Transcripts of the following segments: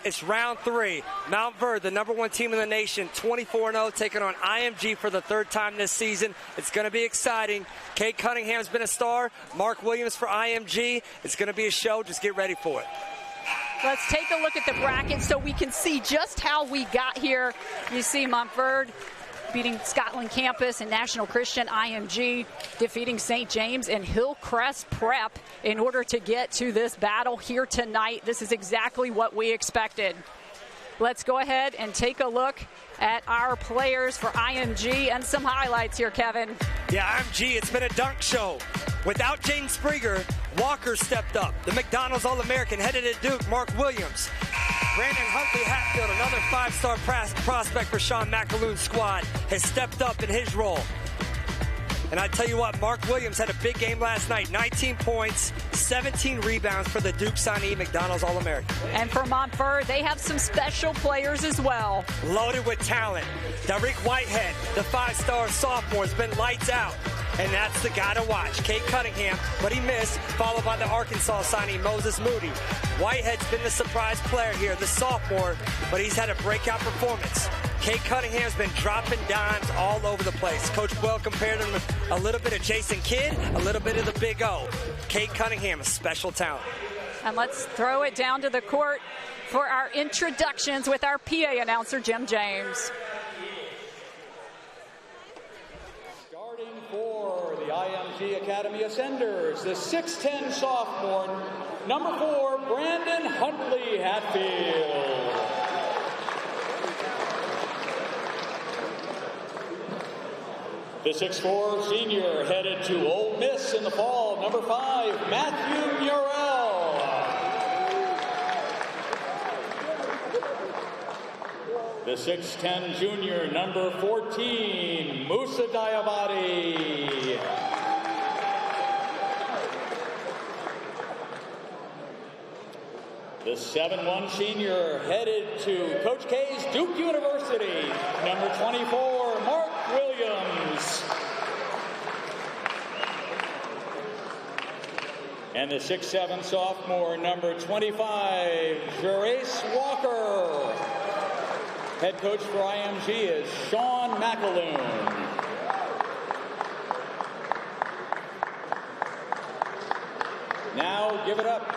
It's round 3. Montverde, the #1 team in the nation, 24-0, taking on IMG for the 3rd time this season. It's going to be exciting. Kate Cunningham's been a star. Mark Williams for IMG. It's going to be a show. Just get ready for it. Let's take a look at the bracket so we can see just how we got here. You see Montverde beating Scotland Campus and National Christian, IMG defeating St. James and Hillcrest Prep in order to get to this battle here tonight. This is exactly what we expected. Let's go ahead and take a look at our players for IMG and some highlights here, Kevin. Yeah, IMG, it's been a dunk show. Without James Springer, Walker stepped up. The McDonald's All-American headed to Duke, Mark Williams. Brandon Huntley Hatfield, another 5-star prospect for Sean McAloon's squad, has stepped up in his role. And I tell you what, Mark Williams had a big game last night. 19 points, 17 rebounds for the Duke signee, McDonald's All-American. And for Montverde, they have some special players as well. Loaded with talent. Derek Whitehead, the 5-star sophomore, has been lights out. And that's the guy to watch. Kate Cunningham, but he missed, followed by the Arkansas signee, Moses Moody. Whitehead's been the surprise player here, the sophomore, but he's had a breakout performance. Kate Cunningham's been dropping dimes all over the place. Coach Well compared him with a little bit of Jason Kidd, a little bit of the Big O. Kate Cunningham, a special talent. And let's throw it down to the court for our introductions with our PA announcer, Jim James. Starting for the IMG Academy Ascenders, the 6'10 sophomore, number 4, Brandon Huntley Hatfield. The 6'4 senior headed to Ole Miss in the fall, number 5, Matthew Murrell. The 6'10 junior, number 14, Musa Diabati. The 7'1 senior headed to Coach K's Duke University, number 24, Mark Williams. And the 6'7 sophomore, number 25, Jerace Walker. Head coach for IMG is Sean McAloon. Now give it up.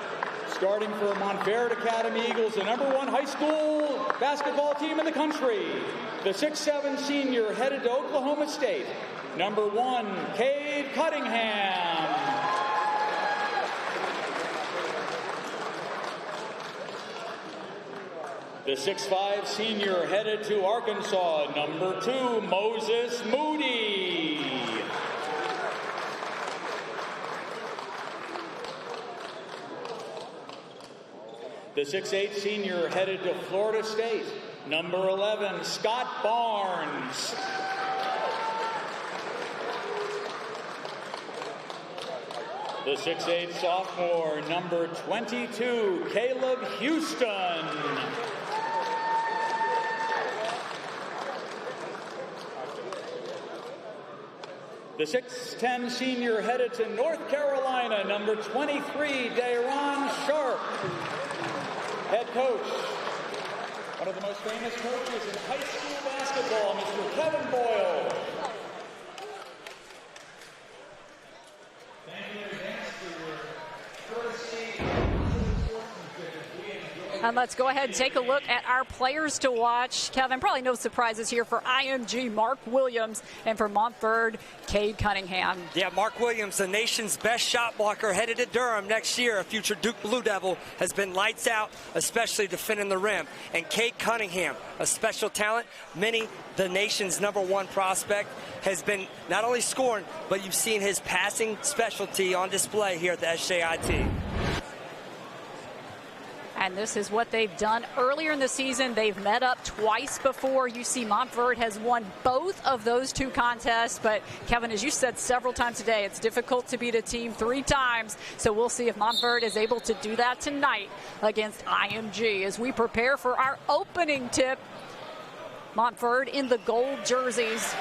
Starting for Montverde Academy Eagles, the number 1 high school basketball team in the country. The 6'7 senior headed to Oklahoma State, number 1, Cade Cunningham. The 6'5 senior headed to Arkansas, number 2, Moses Moody. The 6'8 senior headed to Florida State, number 11, Scott Barnes. The 6'8 sophomore, number 22, Caleb Houston. The 6'10 senior headed to North Carolina, number 23, Dayron Sharp. Head coach, one of the most famous coaches in high school basketball, Mr. Kevin Boyle. Thank you in advance for your courtesy. And let's go ahead and take a look at our players to watch. Kevin, probably no surprises here for IMG, Mark Williams, and for Montverde, Cade Cunningham. Yeah, Mark Williams, the nation's best shot blocker, headed to Durham next year. A future Duke Blue Devil, has been lights out, especially defending the rim. And Cade Cunningham, a special talent. The nation's number 1 prospect, has been not only scoring, but you've seen his passing specialty on display here at the SJIT. And this is what they've done earlier in the season. They've met up twice before. You see Montverde has won both of those 2 contests. But, Kevin, as you said several times today, it's difficult to beat a team 3 times. So we'll see if Montverde is able to do that tonight against IMG. As we prepare for our opening tip, Montverde in the gold jerseys.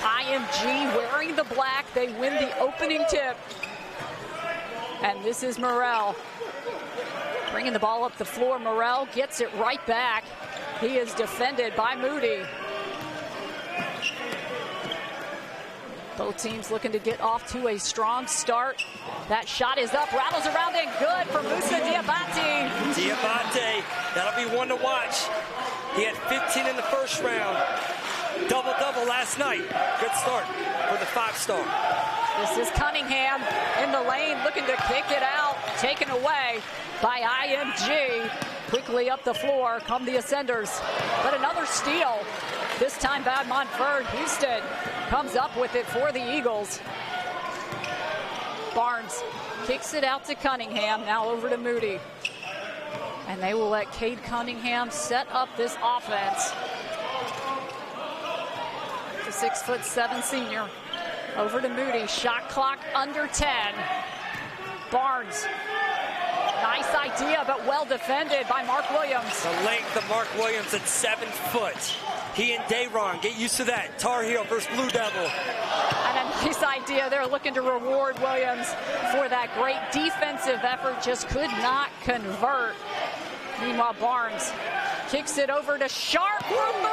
IMG wearing the black. They win the opening tip. And this is Murrell. Bringing the ball up the floor, Morrell gets it right back. He is defended by Moody. Both teams looking to get off to a strong start. That shot is up, rattles around and good for Musa Diabate. Diabate, that'll be one to watch. He had 15 in the first round. Double-double last night. Good start for the 5-star. This is Cunningham in the lane looking to kick it out. Taken away by IMG. Quickly up the floor come the Ascenders. But another steal. This time by Montverde. Houston comes up with it for the Eagles. Barnes kicks it out to Cunningham. Now over to Moody. And they will let Cade Cunningham set up this offense. The 6'7" senior. Over to Moody. Shot clock under 10. Barnes. Nice idea, but well defended by Mark Williams. The length of Mark Williams at 7 foot. He and Dayron, get used to that. Tar Heel versus Blue Devil. And a nice idea. They're looking to reward Williams for that great defensive effort. Just could not convert. Meanwhile, Barnes kicks it over to Sharp for 3.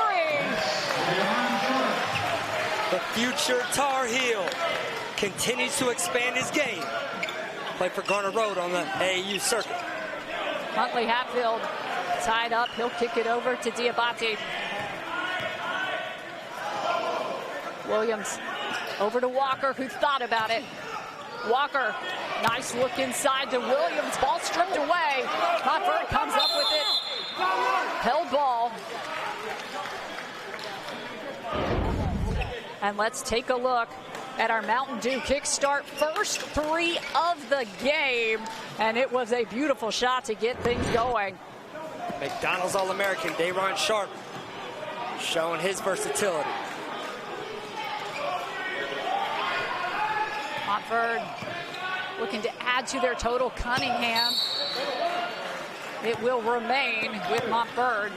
The future Tar Heel continues to expand his game. Played for Garner Road on the AAU circuit. Huntley Hatfield tied up. He'll kick it over to Diabate. Williams over to Walker, who thought about it. Walker, nice look inside to Williams. Ball stripped away. Montverde comes up with it. Held ball. And let's take a look at our Mountain Dew kickstart. First 3 of the game. And it was a beautiful shot to get things going. McDonald's All-American Dayron Sharp showing his versatility. Montverde looking to add to their total. Cunningham. It will remain with Montverde.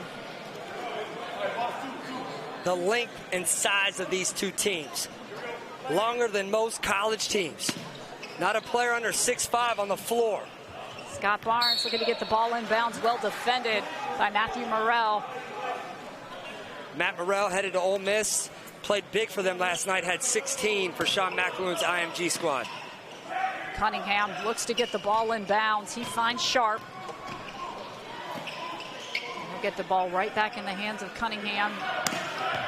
The length and size of these two teams. Longer than most college teams. Not a player under 6'5" on the floor. Scott Barnes looking to get the ball inbounds. Well defended by Matthew Morrell. Matt Morrell headed to Ole Miss. Played big for them last night. Had 16 for Sean McAloon's IMG squad. Cunningham looks to get the ball inbounds. He finds Sharp. He'll get the ball right back in the hands of Cunningham.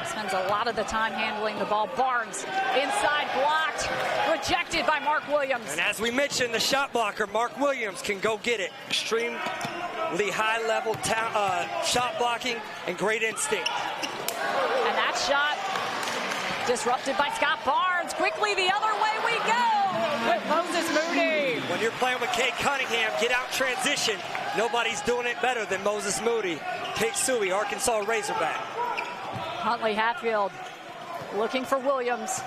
Spends a lot of the time handling the ball. Barnes inside, blocked, rejected by Mark Williams. And as we mentioned, the shot blocker, Mark Williams, can go get it. Extremely high-level shot blocking and great instinct. And that shot disrupted by Scott Barnes. Quickly the other way we go with Moses Moody. When you're playing with Cade Cunningham, get out transition. Nobody's doing it better than Moses Moody. Pig Suey, Arkansas Razorback. Huntley Hatfield looking for Williams.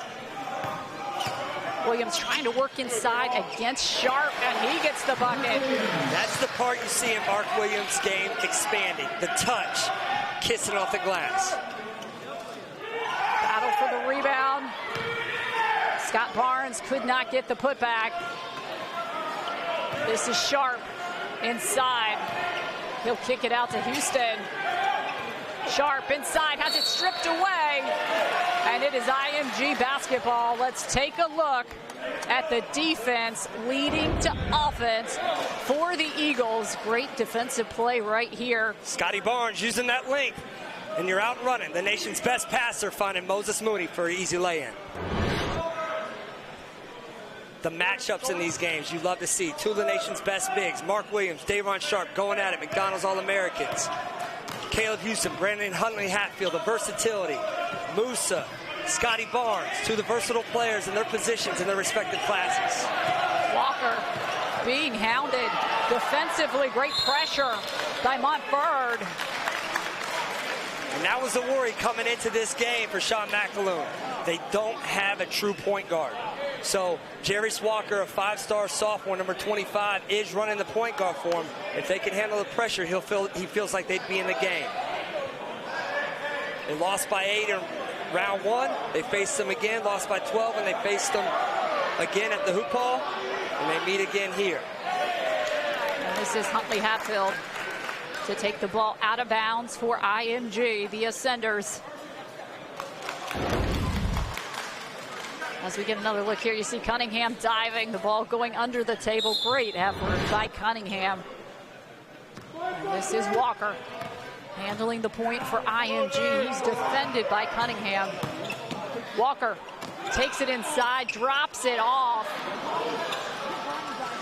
Williams trying to work inside against Sharp, and he gets the bucket. That's the part you see in Mark Williams' game expanding. The touch, kissing off the glass. Battle for the rebound. Scott Barnes could not get the putback. This is Sharp inside. He'll kick it out to Houston. Sharp inside, has it stripped away, and it is IMG basketball. Let's take a look at the defense leading to offense for the Eagles. Great defensive play right here. Scotty Barnes using that length, and you're out running. The nation's best passer finding Moses Moody for an easy lay-in. The matchups in these games you love to see. Two of the nation's best bigs, Mark Williams, Dayron Sharp, going at it. McDonald's All-Americans. Caleb Houston, Brandon Huntley Hatfield, the versatility. Musa, Scotty Barnes, two of the versatile players in their positions in their respective classes. Walker being hounded defensively. Great pressure by Montverde. And that was the worry coming into this game for Sean McAloon. They don't have a true point guard. So Jarius Walker, a 5-star sophomore, number 25, is running the point guard for him. If they can handle the pressure, he feels like they'd be in the game. They lost by 8 in round 1. They faced them again, lost by 12, and they faced them again at the Hoop Hall, and they meet again here. And This is Huntley Hatfield to take the ball out of bounds for IMG, the Ascenders. As we get another look here, you see Cunningham diving, the ball going under the table. Great effort by Cunningham. And this is Walker handling the point for IMG. He's defended by Cunningham. Walker takes it inside, drops it off.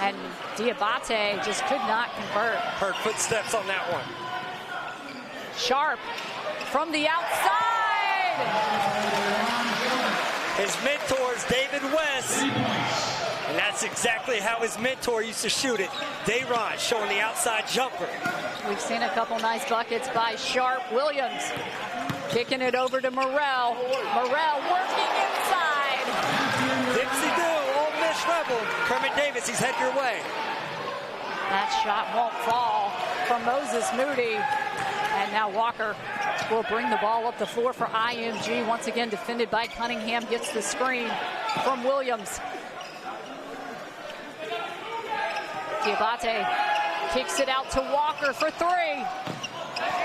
And Diabate just could not convert. Heard footsteps on that one. Sharp from the outside. His mentor is David West. And that's exactly how his mentor used to shoot it. Dayron showing the outside jumper. We've seen a couple nice buckets by Sharp. Williams kicking it over to Morrell. Morrell working inside. Dipsy-do, Ole Miss Rebel. Kermit Davis, he's headed your way. That shot won't fall from Moses Moody. And now Walker will bring the ball up the floor for IMG. Once again defended by Cunningham. Gets the screen from Williams. Diabate kicks it out to Walker for three.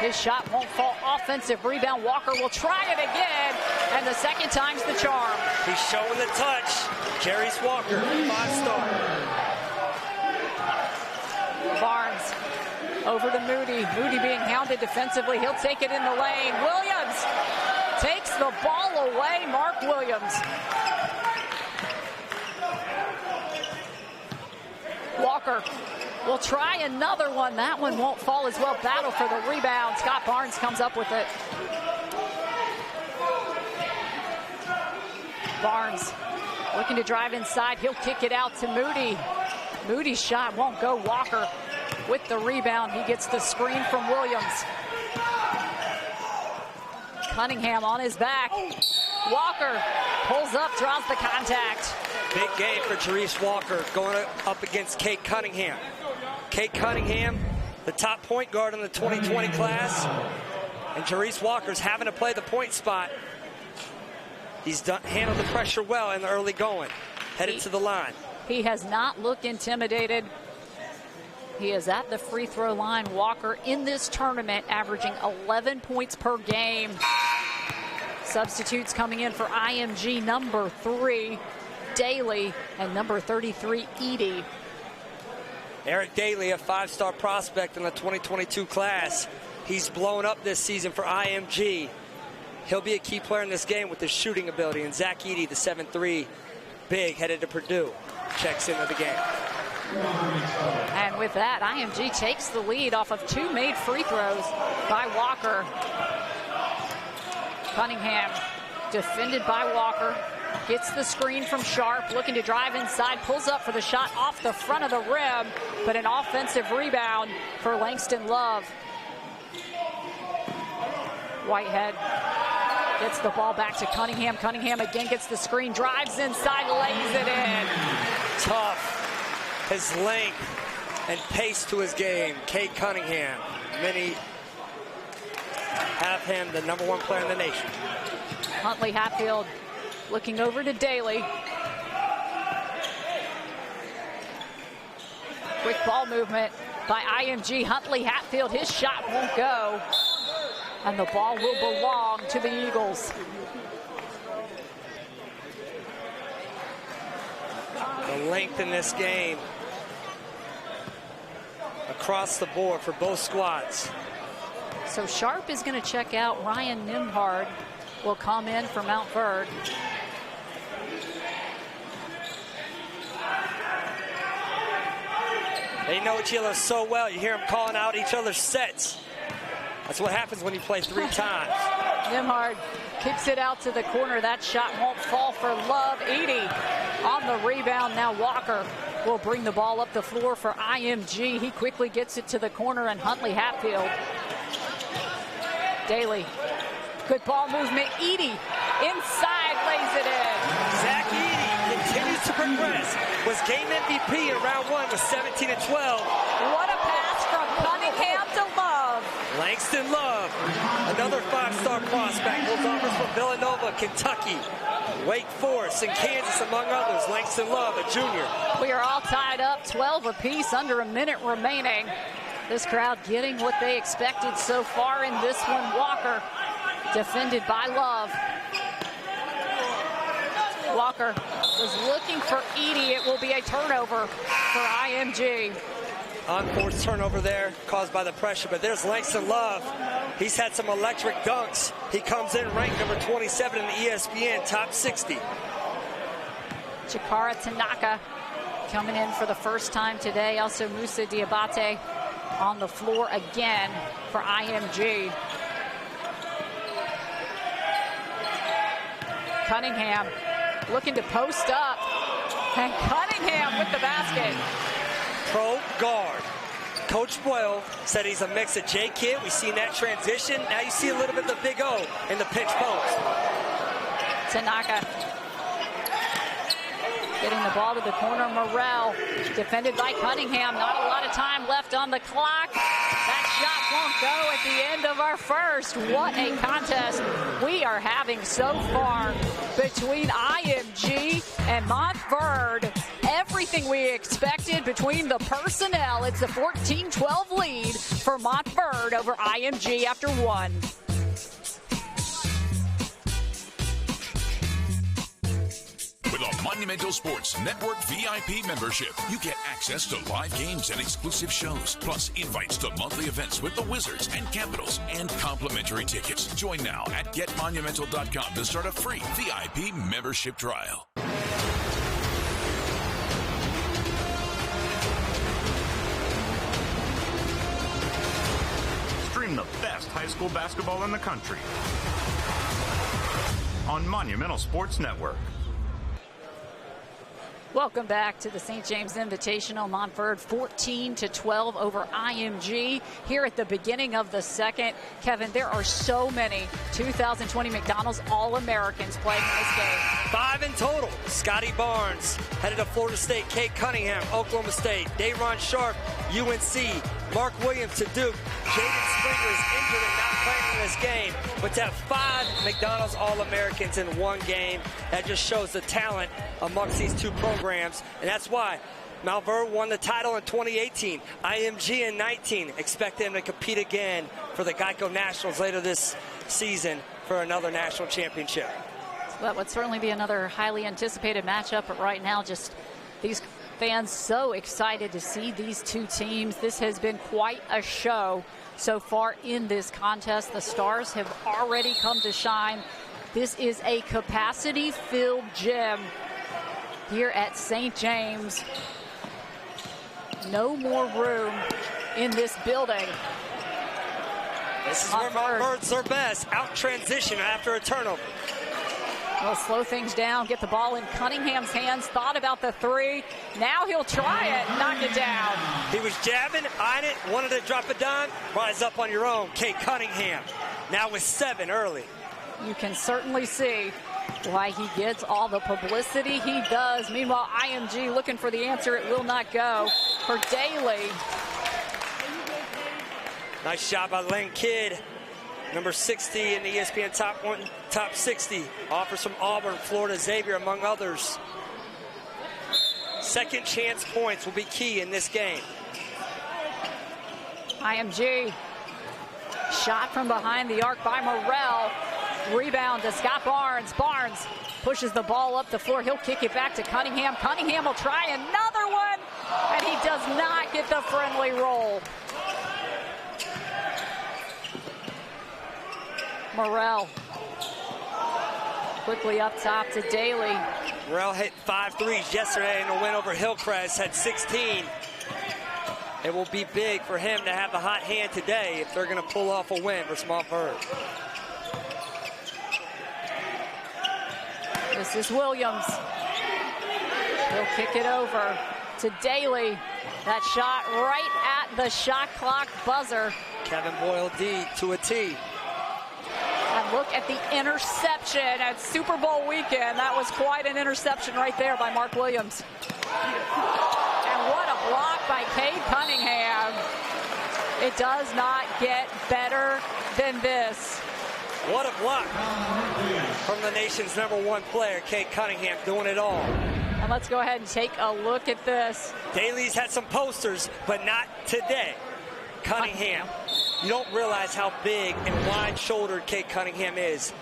His shot won't fall. Offensive rebound. Walker will try it again. And the second time's the charm. He's showing the touch. Jarice Walker, 5-star. Barnes over to Moody. Moody being hounded defensively. He'll take it in the lane. Williams takes the ball away. Mark Williams. Walker will try another one. That one won't fall as well. Battle for the rebound. Scott Barnes comes up with it. Barnes looking to drive inside. He'll kick it out to Moody. Moody's shot won't go. Walker with the rebound. He gets the screen from Williams. Cunningham on his back. Walker pulls up, draws the contact. Big game for Jarice Walker going up against Kate Cunningham. Kate Cunningham, the top point guard in the 2020 class. And Jarice Walker's having to play the point spot. He's handled the pressure well in the early going. Headed to the line. He has not looked intimidated. He is at the free throw line. Walker in this tournament averaging 11 points per game. Substitutes coming in for IMG, number 3, Daly, and number 33, Edie. Eric Daly, a 5-star prospect in the 2022 class. He's blown up this season for IMG. He'll be a key player in this game with his shooting ability. And Zach Edie, the 7'3", big, headed to Purdue, checks into the game. And with that, IMG takes the lead off of 2 made free throws by Walker. Cunningham defended by Walker. Gets the screen from Sharp, looking to drive inside, pulls up for the shot off the front of the rim, but an offensive rebound for Langston Love. Whitehead gets the ball back to Cunningham. Cunningham again gets the screen, drives inside, lays it in. Tough. His length and pace to his game. Kate Cunningham. Many have him the #1 player in the nation. Huntley Hatfield looking over to Daly. Quick ball movement by IMG. Huntley Hatfield, his shot won't go. And the ball will belong to the Eagles. The length in this game across the board for both squads. So Sharp is going to check out. Ryan Nimhard will come in for Montverde. They know each other so well. You hear them calling out each other's sets. That's what happens when you play 3 times. Nimhard kicks it out to the corner. That shot won't fall for Love. Edie on the rebound. Now Walker will bring the ball up the floor for IMG. He quickly gets it to the corner, and Huntley Hatfield. Daly, good ball movement. Edie inside, lays it in. Zach Edie continues to progress. Was game MVP in round 1 with 17 and 12. What a pass from Cunningham to Love. Langston Love, another 5-star prospect, holds offers from Villanova, Kentucky. Wake Forest and Kansas, among others. Langston Love, a junior. We are all tied up, 12 apiece, under a minute remaining. This crowd getting what they expected so far in this one. Walker, defended by Love. Walker was looking for Edie. It will be a turnover for IMG. Unforced turnover there, caused by the pressure, but there's Langston Love. He's had some electric dunks. He comes in ranked number 27 in the ESPN Top 60. Chikara Tanaka coming in for the first time today. Also Musa Diabate on the floor again for IMG. Cunningham looking to post up. And Cunningham with the basket. Pro guard. Coach Boyle said he's a mix of J-Kid. We've seen that transition. Now you see a little bit of the big O in the pinch post. Tanaka getting the ball to the corner. Morrell defended by Cunningham. Not a lot of time left on the clock. That shot won't go at the end of our first. What a contest we are having so far between IMG and Montverde. Everything we expected between the personnel. It's a 14-12 lead for Montverde over IMG after one. With a Monumental Sports Network VIP membership, you get access to live games and exclusive shows, plus invites to monthly events with the Wizards and Capitals, and complimentary tickets. Join now at GetMonumental.com to start a free VIP membership trial. Stream the best high school basketball in the country on Monumental Sports Network. Welcome back to the St. James Invitational. Montverde 14-12 over IMG here at the beginning of the second. Kevin, there are so many 2020 McDonald's All-Americans playing in this game. 5 in total. Scotty Barnes headed to Florida State. Kate Cunningham, Oklahoma State. Dayron Sharp, UNC. Mark Williams to Duke. Jaden Springer is injured and not playing in this game. But to have 5 McDonald's All-Americans in one game, that just shows the talent amongst these two programs. And that's why Montverde won the title in 2018. IMG in 19. Expect them to compete again for the Geico Nationals later this season for another national championship. That would certainly be another highly anticipated matchup, but right now just these fans so excited to see these two teams. This has been quite a show so far in this contest. The stars have already come to shine. This is a capacity-filled gym here at St. James. No more room in this building. This is where Montverde's their best. Out transition after a turnover. We'll slow things down, get the ball in Cunningham's hands, thought about the three. Now he'll try it, knock it down. He was jabbing, eyeing it, wanted to drop a dime. Rise up on your own. Kate Cunningham now with 7 early. You can certainly see why he gets all the publicity he does. Meanwhile, IMG looking for the answer. It will not go for Daly. Nice shot by Len Kidd. Number 60 in the ESPN Top 60. Offers from Auburn, Florida, Xavier, among others. Second chance points will be key in this game. IMG. Shot from behind the arc by Morrell. Rebound to Scott Barnes. Barnes pushes the ball up the floor. He'll kick it back to Cunningham. Cunningham will try another one, and he does not get the friendly roll. Morrell quickly up top to Daly. Morrell hit 5 threes yesterday in a win over Hillcrest, had 16. It will be big for him to have the hot hand today if they're going to pull off a win versus Montverde. This is Williams. He'll kick it over to Daly. That shot right at the shot clock buzzer. Kevin Boyle D to a T. And look at the interception at Super Bowl weekend. That was quite an interception right there by Mark Williams. And what a block by Cade Cunningham. It does not get better than this. What a block from the nation's #1 player, Kate Cunningham, doing it all. And let's go ahead and take a look at this. Daly's had some posters, but not today. Cunningham. You don't realize how big and wide-shouldered Kate Cunningham is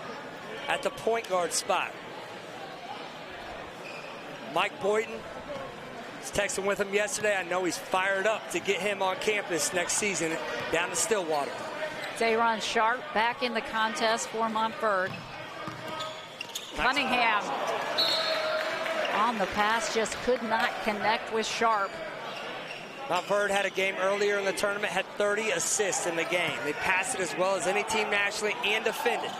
at the point guard spot. Mike Boynton was texting with him yesterday. I know he's fired up to get him on campus next season down to Stillwater. Dayron Sharp back in the contest for Montverde. Cunningham on the pass, just could not connect with Sharp. Montverde had a game earlier in the tournament, had 30 assists in the game. They passed it as well as any team nationally and defended.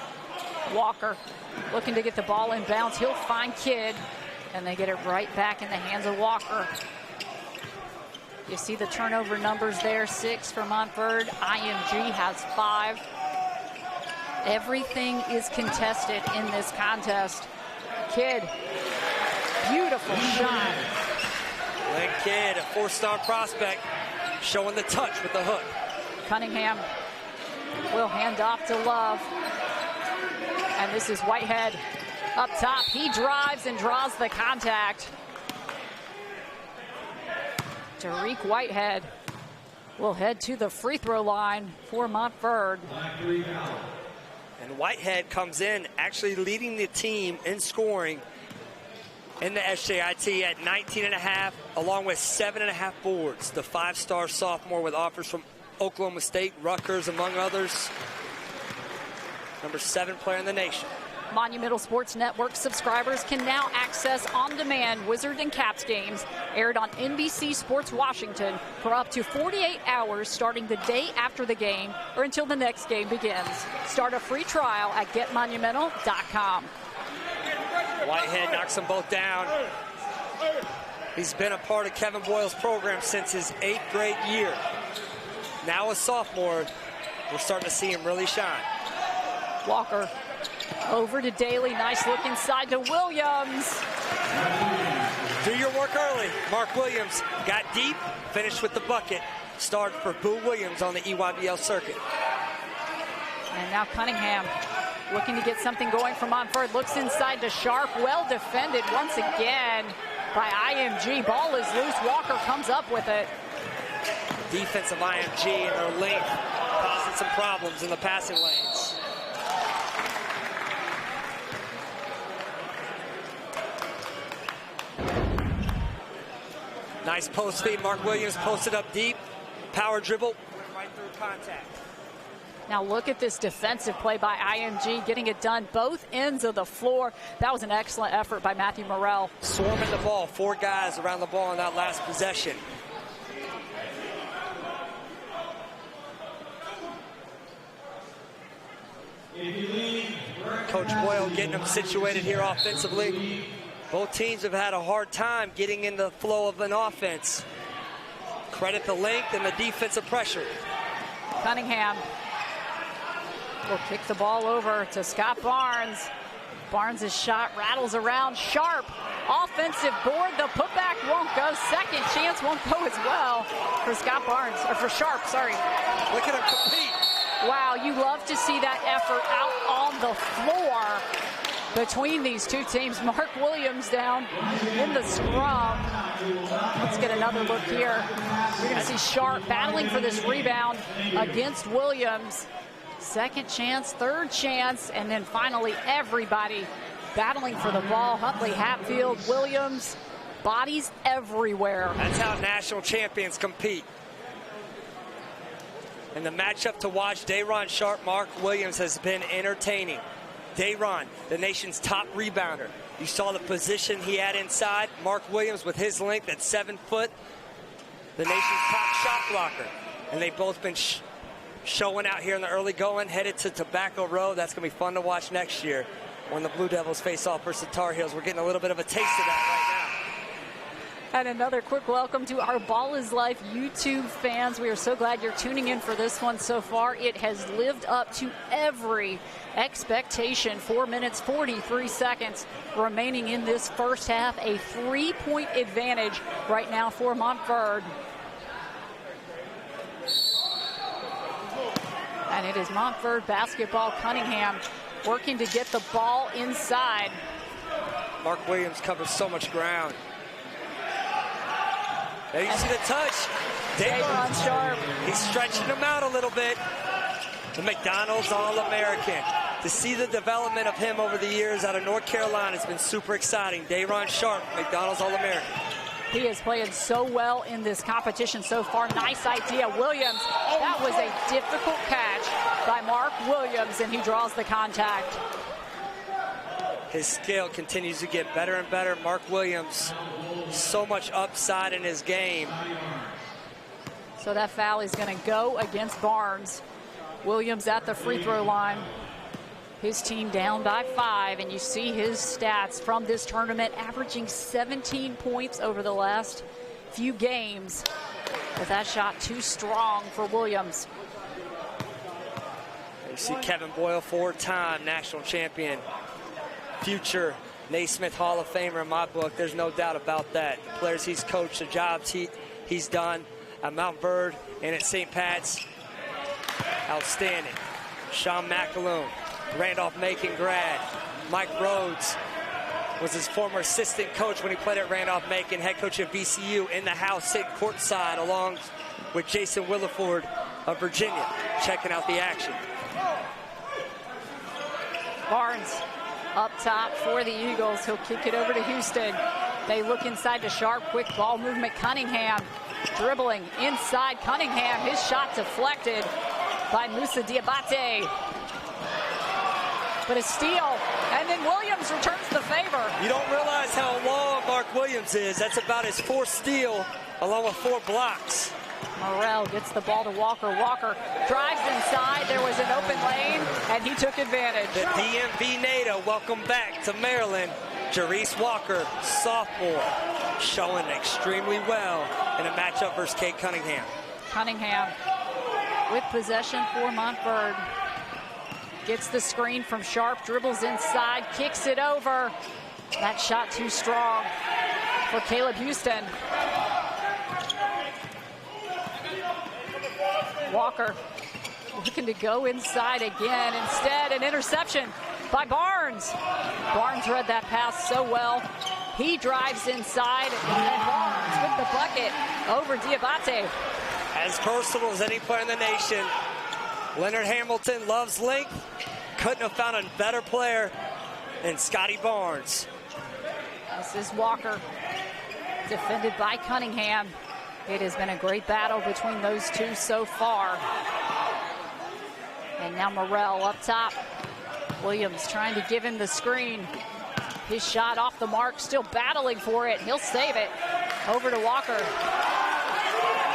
Walker looking to get the ball in bounds. He'll find Kidd, and they get it right back in the hands of Walker. You see the turnover numbers there, 6 for Montverde. IMG has 5. Everything is contested in this contest. Kidd, beautiful shot. Lynn Kidd, a 4-star prospect, showing the touch with the hook. Cunningham will hand off to Love. And this is Whitehead up top. He drives and draws the contact. Tariq Whitehead will head to the free throw line for Montverde. And Whitehead comes in actually leading the team in scoring in the SJIT at 19.5, along with 7.5 boards. The 5-star sophomore with offers from Oklahoma State, Rutgers, among others. #7 player in the nation. Monumental Sports Network subscribers can now access on-demand Wizard and Caps games aired on NBC Sports Washington for up to 48 hours starting the day after the game or until the next game begins. Start a free trial at getmonumental.com. Whitehead knocks them both down. He's been a part of Kevin Boyle's program since his 8th grade year. Now a sophomore, we're starting to see him really shine. Walker over to Daly. Nice look inside to Williams. Do your work early. Mark Williams got deep, finished with the bucket. Start for Boo Williams on the EYBL circuit. And now Cunningham looking to get something going from Montverde. Looks inside to Sharp. Well defended once again by IMG. Ball is loose. Walker comes up with it. Defensive IMG and their length causing some problems in the passing lanes. Nice post feed. Mark Williams posted up deep. Power dribble. Went right through contact. Now look at this defensive play by IMG, getting it done both ends of the floor. That was an excellent effort by Matthew Morrell. Swarming the ball. 4 guys around the ball in that last possession. Coach Boyle getting them situated here offensively. Both teams have had a hard time getting in the flow of an offense. Credit the length and the defensive pressure. Cunningham will kick the ball over to Scott Barnes. Barnes' shot rattles around. Sharp, offensive board. The putback won't go. Second chance won't go as well for Scott Barnes, or for Sharp, sorry. Look at him compete. Wow, you love to see that effort out on the floor between these two teams. Mark Williams down in the scrum. Let's get another look here. You're going to see Sharp battling for this rebound against Williams. Second chance, third chance, and then finally everybody battling for the ball. Huntley, Hatfield, Williams, bodies everywhere. That's how national champions compete. And the matchup to watch, Dayron Sharp, Mark Williams, has been entertaining. Dayron, the nation's top rebounder. You saw the position he had inside. Mark Williams with his length at 7 foot, the nation's top shot blocker. And they've both been showing out here in the early going, headed to Tobacco Road. That's going to be fun to watch next year when the Blue Devils face off versus the Tar Heels. We're getting a little bit of a taste of that right now. And another quick welcome to our Ball is Life YouTube fans. We are so glad you're tuning in for this one so far. It has lived up to every expectation. 4 minutes, 43 seconds remaining in this first half. A 3-point advantage right now for Montverde. And it is Montverde basketball. Cunningham working to get the ball inside. Mark Williams covers so much ground. There you see the touch. Dayron Sharp. He's stretching him out a little bit. The McDonald's All-American. To see the development of him over the years out of North Carolina has been super exciting. Dayron Sharp, McDonald's All-American. He is playing so well in this competition so far. Nice idea, Williams. That was a difficult catch by Mark Williams, and he draws the contact. His skill continues to get better and better. Mark Williams, so much upside in his game. So that foul is going to go against Barnes. Williams at the free throw line. His team down by 5, and you see his stats from this tournament, averaging 17 points over the last few games. But that shot too strong for Williams. You see Kevin Boyle, 4-time national champion, future Naismith Hall of Famer in my book. There's no doubt about that. The players he's coached, the jobs he's done at Montverde and at St. Pat's, outstanding. Sean McAloon, Randolph-Macon grad. Mike Rhodes was his former assistant coach when he played at Randolph-Macon, head coach at VCU, in the house, sitting courtside along with Jason Williford of Virginia, checking out the action. Barnes up top for the Eagles. He'll kick it over to Houston. They look inside to Sharp. Quick ball movement. Cunningham dribbling inside. Cunningham, his shot deflected by Moussa Diabate. But a steal, and then Williams returns the favor. You don't realize how long Mark Williams is. That's about his 4th steal, along with 4 blocks. Morrell gets the ball to Walker. Walker drives inside. There was an open lane, and he took advantage. The DMV native, welcome back to Maryland. Jerice Walker, sophomore, showing extremely well in a matchup versus Kate Cunningham. Cunningham with possession for Montverde. Gets the screen from Sharp, dribbles inside, kicks it over. That shot too strong for Caleb Houston. Walker looking to go inside again. Instead, an interception by Barnes. Barnes read that pass so well. He drives inside, and Barnes with the bucket over Diabate. As versatile as any player in the nation, Leonard Hamilton loves length. Couldn't have found a better player than Scotty Barnes. This is Walker, defended by Cunningham. It has been a great battle between those two so far. And now Morrell up top. Williams trying to give him the screen. His shot off the mark, still battling for it. He'll save it. Over to Walker.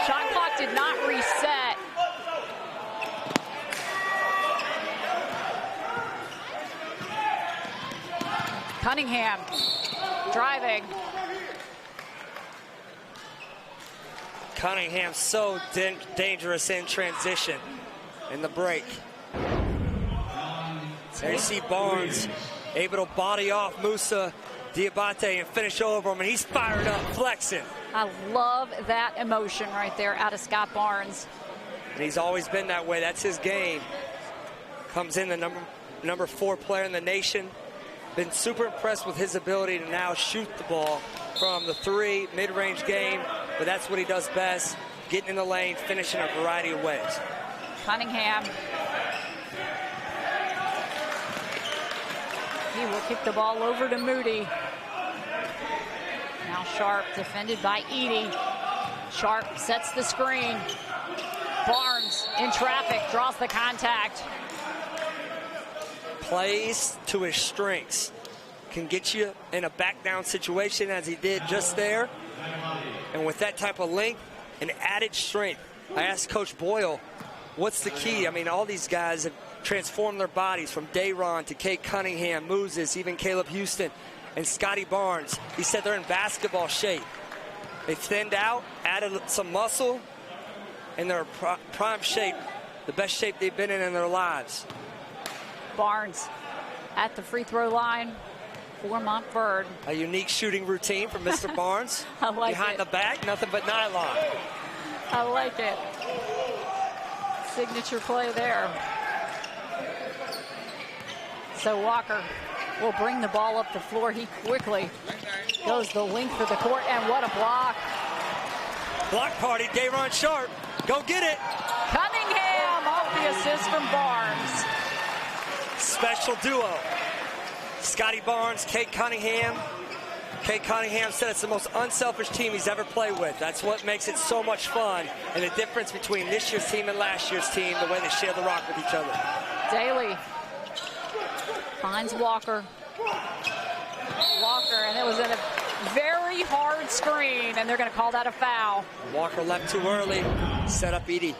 Shot clock did not reset. Cunningham driving. Cunningham so dangerous in transition in the break. There you see Barnes able to body off Moussa Diabate and finish over him, and he's fired up, flexing. I love that emotion right there out of Scott Barnes. And he's always been that way. That's his game. Comes in the number 4 player in the nation. Been super impressed with his ability to now shoot the ball from the 3 mid-range game, but that's what he does best, getting in the lane, finishing a variety of ways. Cunningham. He will kick the ball over to Moody. Now Sharp defended by Edie. Sharp sets the screen. Barnes in traffic, draws the contact. Plays to his strengths. Can get you in a back down situation as he did just there. And with that type of length and added strength, I asked Coach Boyle, what's the key? I mean, all these guys have transformed their bodies from Dayron to Kate Cunningham, Moses, even Caleb Houston and Scotty Barnes. He said they're in basketball shape. They thinned out, added some muscle, and they're prime shape, the best shape they've been in their lives. Barnes at the free throw line for Montverde. A unique shooting routine from Mr. Barnes. I like Behind it. the back, nothing but nylon. I like it. Signature play there. So Walker will bring the ball up the floor. He quickly goes the length of the court, and what a block. Block party, Dayron Sharp. Go get it. Cunningham off the assist from Barnes. Special duo. Scotty Barnes, Kate Cunningham. Kate Cunningham said it's the most unselfish team he's ever played with. That's what makes it so much fun. And the difference between this year's team and last year's team, the way they share the rock with each other. Daly finds Walker. Walker, and it was in a very hard screen, and they're going to call that a foul. Walker left too early, set up Edie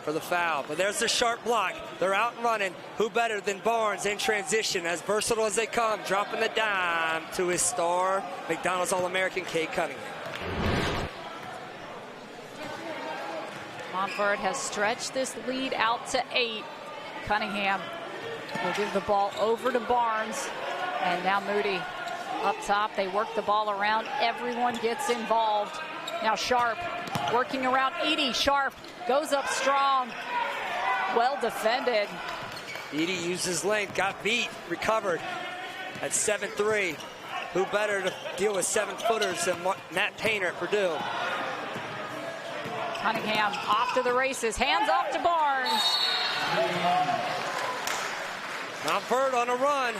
for the foul. But there's the Sharp block. They're out and running. Who better than Barnes in transition, as versatile as they come, dropping the dime to his star, McDonald's All-American Kate Cunningham. Montverde has stretched this lead out to 8. Cunningham will give the ball over to Barnes, and now Moody up top. They work the ball around. Everyone gets involved. Now Sharp working around Edie. Sharp goes up strong. Well defended. Edie uses length, got beat, recovered at 7'3". Who better to deal with 7-footers than Matt Painter at Purdue? Cunningham off to the races. Hands off to Barnes. Montverde on a run.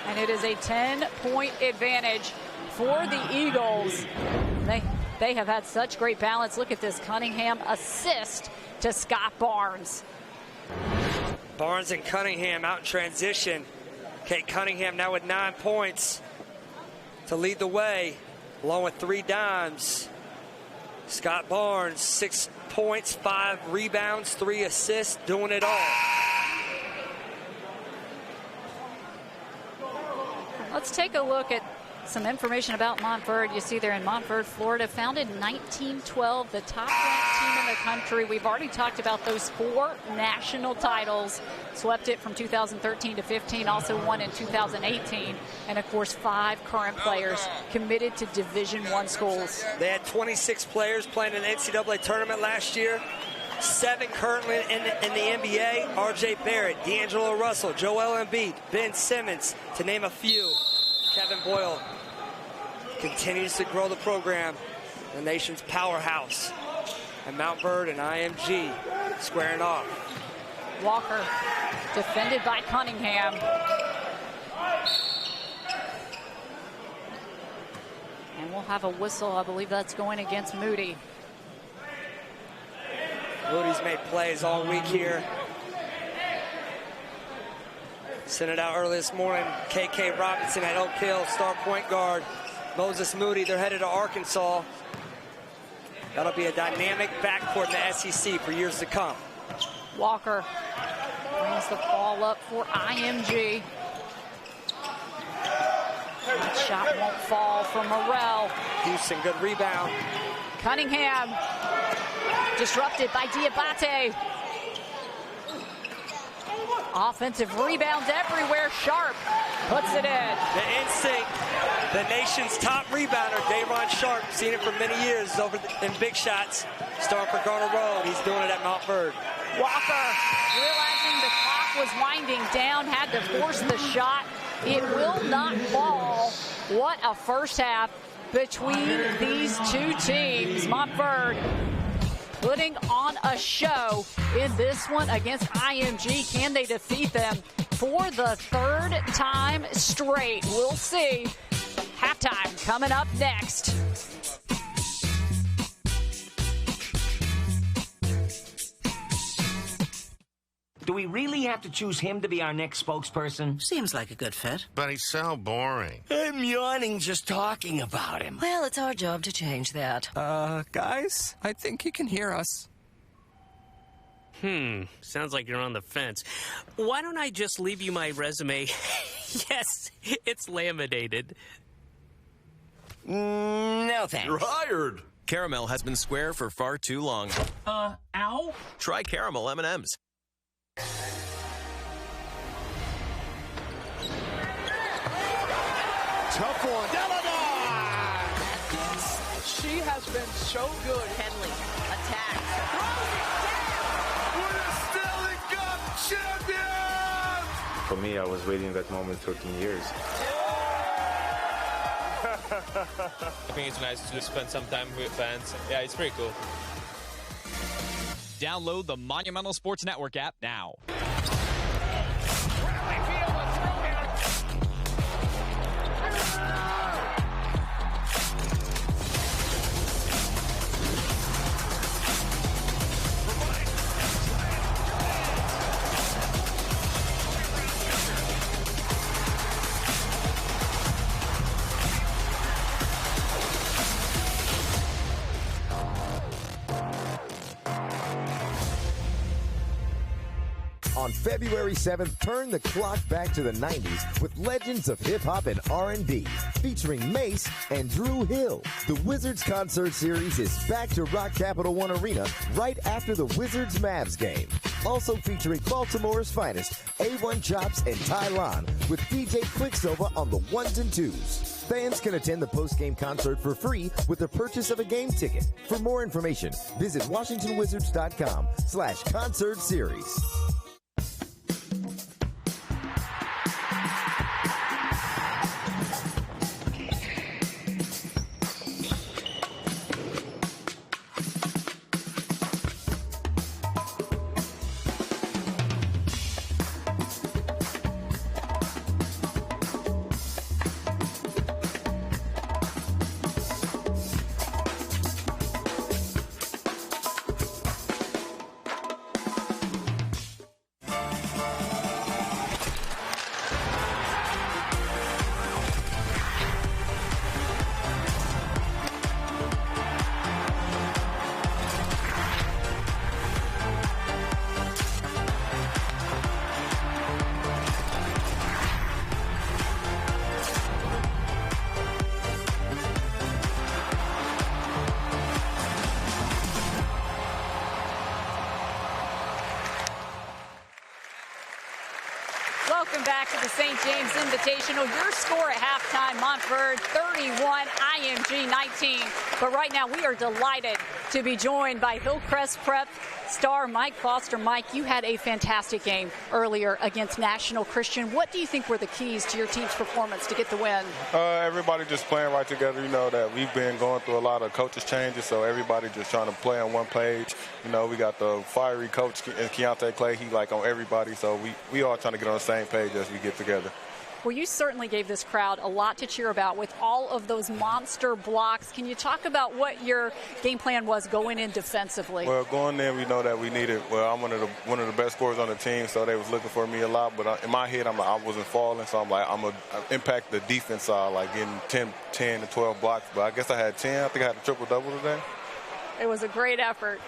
And it is a 10-point advantage for the Eagles. They have had such great balance. Look at this Cunningham assist to Scott Barnes. Barnes and Cunningham out in transition. Kate Cunningham now with 9 points to lead the way, along with 3 dimes. Scott Barnes, 6 points, 5 rebounds, 3 assists, doing it all. Let's take a look at some information about Montverde. You see there in Montverde, Florida, founded in 1912, the top-ranked team in the country. We've already talked about those 4 national titles. Swept it from 2013 to 15, also won in 2018. And, of course, 5 current players committed to Division I schools. They had 26 players playing in the NCAA tournament last year. 7 currently in the NBA. R.J. Barrett, D'Angelo Russell, Joel Embiid, Ben Simmons, to name a few. Kevin Boyle continues to grow the program, the nation's powerhouse. And Montverde and IMG squaring off. Walker defended by Cunningham. And we'll have a whistle. I believe that's going against Moody. Moody's made plays all week here. Sent it out early this morning. KK Robinson at Oak Hill, star point guard. Moses Moody, they're headed to Arkansas. That'll be a dynamic backcourt in the SEC for years to come. Walker brings the ball up for IMG. That shot won't fall from Morrell. Houston, good rebound. Cunningham disrupted by Diabate. Offensive rebounds everywhere. Sharp puts it in. The instinct, the nation's top rebounder, Dayron Sharp, seen it for many years over in big shots. Starting for Garner Road, he's doing it at Montverde. Walker, realizing the clock was winding down, had to force the shot. It will not fall. What a first half between these two teams. Montverde putting on a show in this one against IMG. Can they defeat them for the 3rd time straight? We'll see. Halftime coming up next. Do we really have to choose him to be our next spokesperson? Seems like a good fit. But he's so boring. I'm yawning just talking about him. Well, it's our job to change that. Guys, I think he can hear us. Sounds like you're on the fence. Why don't I just leave you my resume? Yes, it's laminated. No thanks. You're hired. Caramel has been square for far too long. Ow? Try caramel M&Ms. Tough one. She has been so good. Henley attacks. Throws it down. We're the Stanley Cup champions! For me, I was waiting that moment 13 years. I think it's nice to spend some time with fans. Yeah, it's pretty cool. Download the Monumental Sports Network app now. On February 7th, turn the clock back to the 90s with legends of hip-hop and R&B, featuring Mace and Drew Hill. The Wizards Concert Series is back to Rock Capital One Arena right after the Wizards-Mavs game. Also featuring Baltimore's finest, A1 Chops and Tylon, with DJ Quicksilver on the ones and twos. Fans can attend the post-game concert for free with the purchase of a game ticket. For more information, visit WashingtonWizards.com/concert series. Welcome back to the St. James Invitational. Your score at halftime, Montverde 31, IMG 19. But right now we are delighted to be joined by Hillcrest Prep star Mike Foster. Mike, you had a fantastic game earlier against National Christian. What do you think were the keys to your team's performance to get the win? Everybody just playing right together. You know that we've been going through a lot of coaches changes, so everybody just trying to play on one page. You know, we got the fiery coach, Keontae Clay. He like on everybody, so we all trying to get on the same page as we get together. Well, you certainly gave this crowd a lot to cheer about with all of those monster blocks. Can you talk about what your game plan was going in defensively? Well, going in, we know that we needed. Well, I'm one of the best scorers on the team, so they was looking for me a lot. But in my head, I wasn't falling, so I'm like, I'm gonna impact the defense side, like getting 10 to 12 blocks. But I guess I had 10. I think I had a triple-double today. It was a great effort.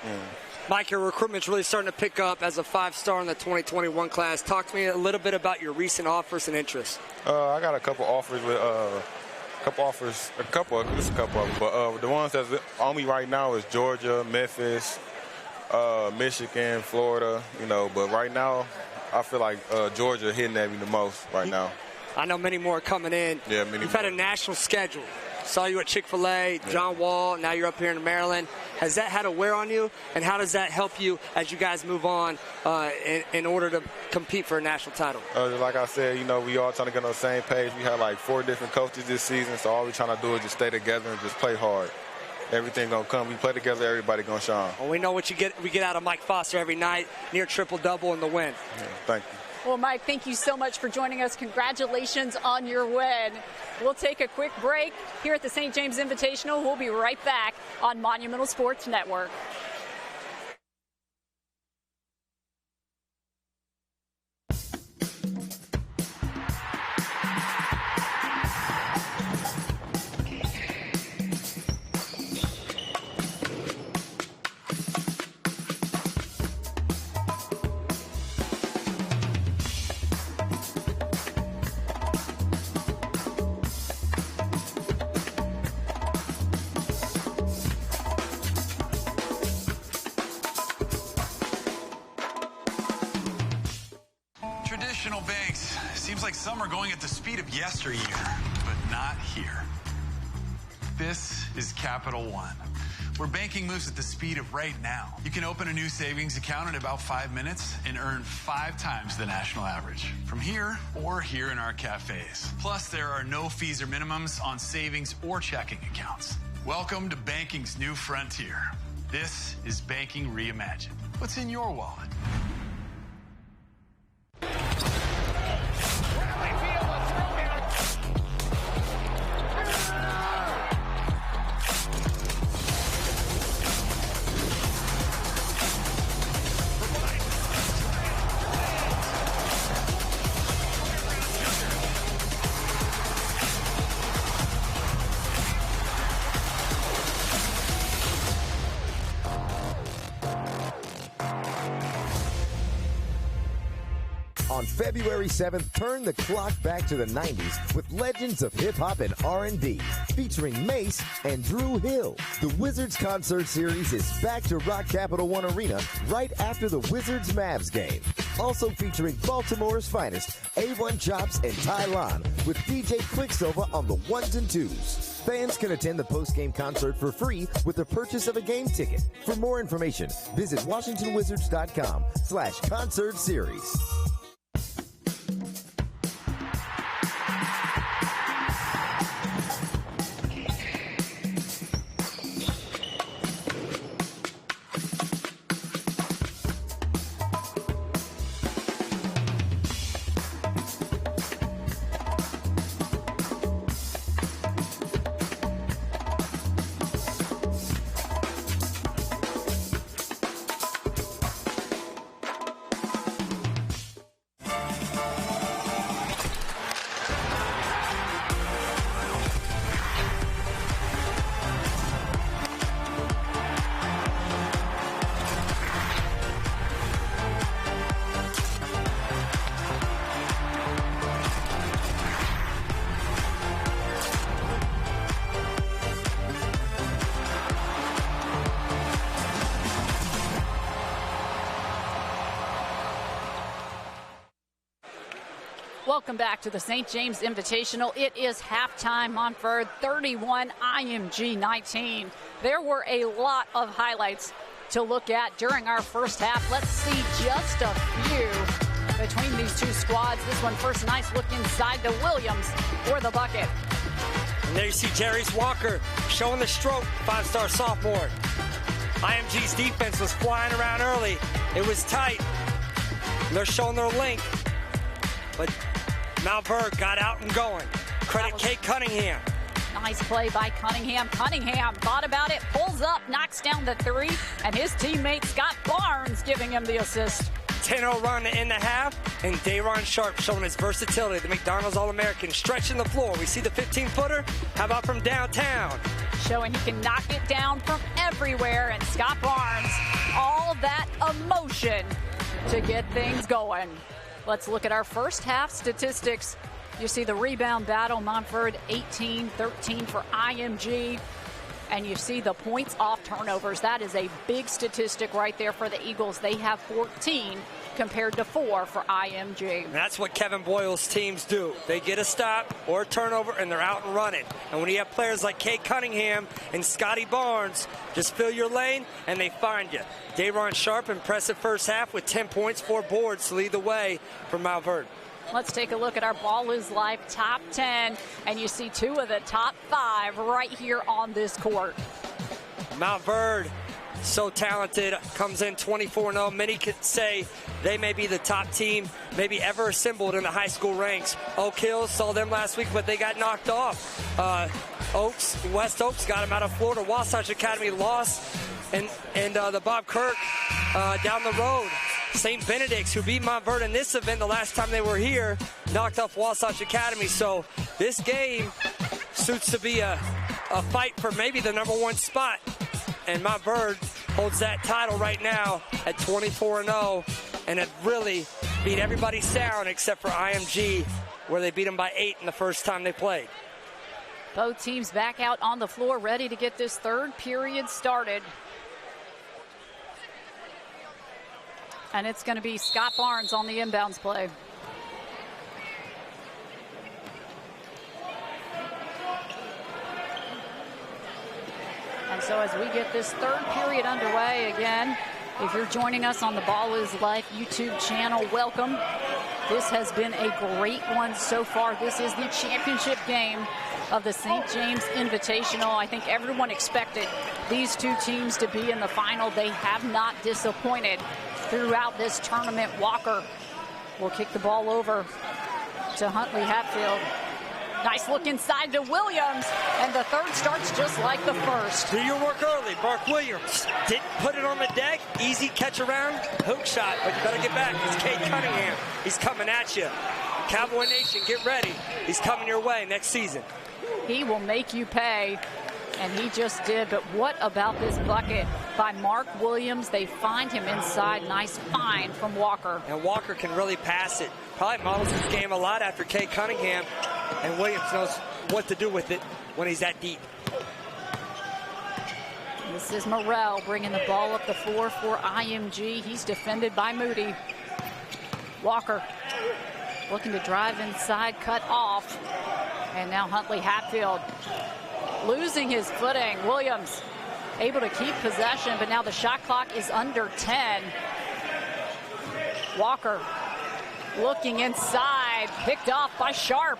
Mike, your recruitment's really starting to pick up as a 5-star in the 2021 class. Talk to me a little bit about your recent offers and interests. I got a couple offers with just a couple of them. But the ones that's on me right now is Georgia, Memphis, Michigan, Florida. You know, but right now I feel like Georgia hitting at me the most right now. I know many more coming in. Yeah, many. You've had a national schedule. Saw you at Chick-fil-A, John Wall, now you're up here in Maryland. Has that had a wear on you, and how does that help you as you guys move on in order to compete for a national title? Like I said, you know, we all trying to get on the same page. We had like 4 different coaches this season, so all we're trying to do is just stay together and just play hard. Everything gonna come. We play together, everybody gonna shine. Well, we know what we get out of Mike Foster every night, near triple-double in the win. Yeah, thank you. Well, Mike, thank you so much for joining us. Congratulations on your win. We'll take a quick break here at the St. James Invitational. We'll be right back on Monumental Sports Network. Traditional banks. Seems like some are going at the speed of yesteryear, but not here. This is Capital One. where banking moves at the speed of right now. You can open a new savings account in about 5 minutes and earn 5 times the national average from here or here in our cafes. Plus, there are no fees or minimums on savings or checking accounts. Welcome to banking's new frontier. This is Banking Reimagined. What's in your wallet? On February 7th, turn the clock back to the 90s with Legends of Hip Hop and R&B, featuring Mace and Drew Hill. The Wizards Concert Series is back to Rock Capital One Arena right after the Wizards-Mavs game. Also featuring Baltimore's finest, A1 Chops and Tylon, with DJ Quicksilver on the ones and twos. Fans can attend the post-game concert for free with the purchase of a game ticket. For more information, visit WashingtonWizards.com/concert series. Welcome back to the St. James Invitational. It is halftime. Montverde 31, IMG 19. There were a lot of highlights to look at during our first half. Let's see just a few between these two squads. This one first, nice look inside to Williams for the bucket. And there you see Jerry's Walker showing the stroke, 5-star sophomore. IMG's defense was flying around early. It was tight. And they're showing their length. But Montverde got out and going. Credit Kate Cunningham. Nice play by Cunningham. Cunningham thought about it, pulls up, knocks down the three, and his teammate Scott Barnes giving him the assist. 10-0 run in the half, and Dayron Sharp showing his versatility. The McDonald's All-American stretching the floor. We see the 15-footer. How about from downtown? Showing he can knock it down from everywhere, and Scott Barnes, all that emotion to get things going. Let's look at our first half statistics. You see the rebound battle, Montverde 18-13 for IMG. And you see the points off turnovers. That is a big statistic right there for the Eagles. They have 14 compared to 4 for IMG. And that's what Kevin Boyle's teams do. They get a stop or a turnover, and they're out and running. And when you have players like Kate Cunningham and Scotty Barnes, just fill your lane, and they find you. Dayron Sharp, impressive first half with 10 points, 4 boards to lead the way for Montverde. Let's take a look at our Ball is Live top 10, and you see 2 of the top 5 right here on this court. Montverde, so talented, comes in 24-0. Many could say they may be the top team maybe ever assembled in the high school ranks. Oak Hill saw them last week, but they got knocked off. West Oaks got them out of Florida. Wasatch Academy lost, and the Bob Kirk down the road. St. Benedict's, who beat Montverde in this event the last time they were here, knocked off Wasatch Academy. So this game suits to be a fight for maybe the #1 spot. And Montverde holds that title right now at 24-0, and it really beat everybody sound except for IMG, where they beat them by 8 in the first time they played. Both teams back out on the floor, ready to get this third period started. And it's going to be Scott Barnes on the inbounds play. And So as we get this third period underway again, if you're joining us on the Ball is Life YouTube channel, welcome. This has been a great one so far. This is the championship game of the St. James Invitational. I think everyone expected these two teams to be in the final. They have not disappointed throughout this tournament. Walker will kick the ball over to Huntley Hatfield. Nice look inside to Williams, and the third starts just like the first. Do your work early. Mark Williams didn't put it on the deck. Easy catch around, hook shot, but you better get back. It's Cade Cunningham. He's coming at you. Cowboy Nation, get ready. He's coming your way next season. He will make you pay, and he just did. But what about this bucket by Mark Williams? They find him inside. Nice find from Walker. And Walker can really pass it. Probably models his game a lot after Cade Cunningham. And Williams knows what to do with it when he's that deep. This is Morrell bringing the ball up the floor for IMG. He's defended by Moody. Walker looking to drive inside, cut off. And now Huntley Hatfield losing his footing. Williams able to keep possession, but now the shot clock is under 10. Walker looking inside, picked off by Sharp.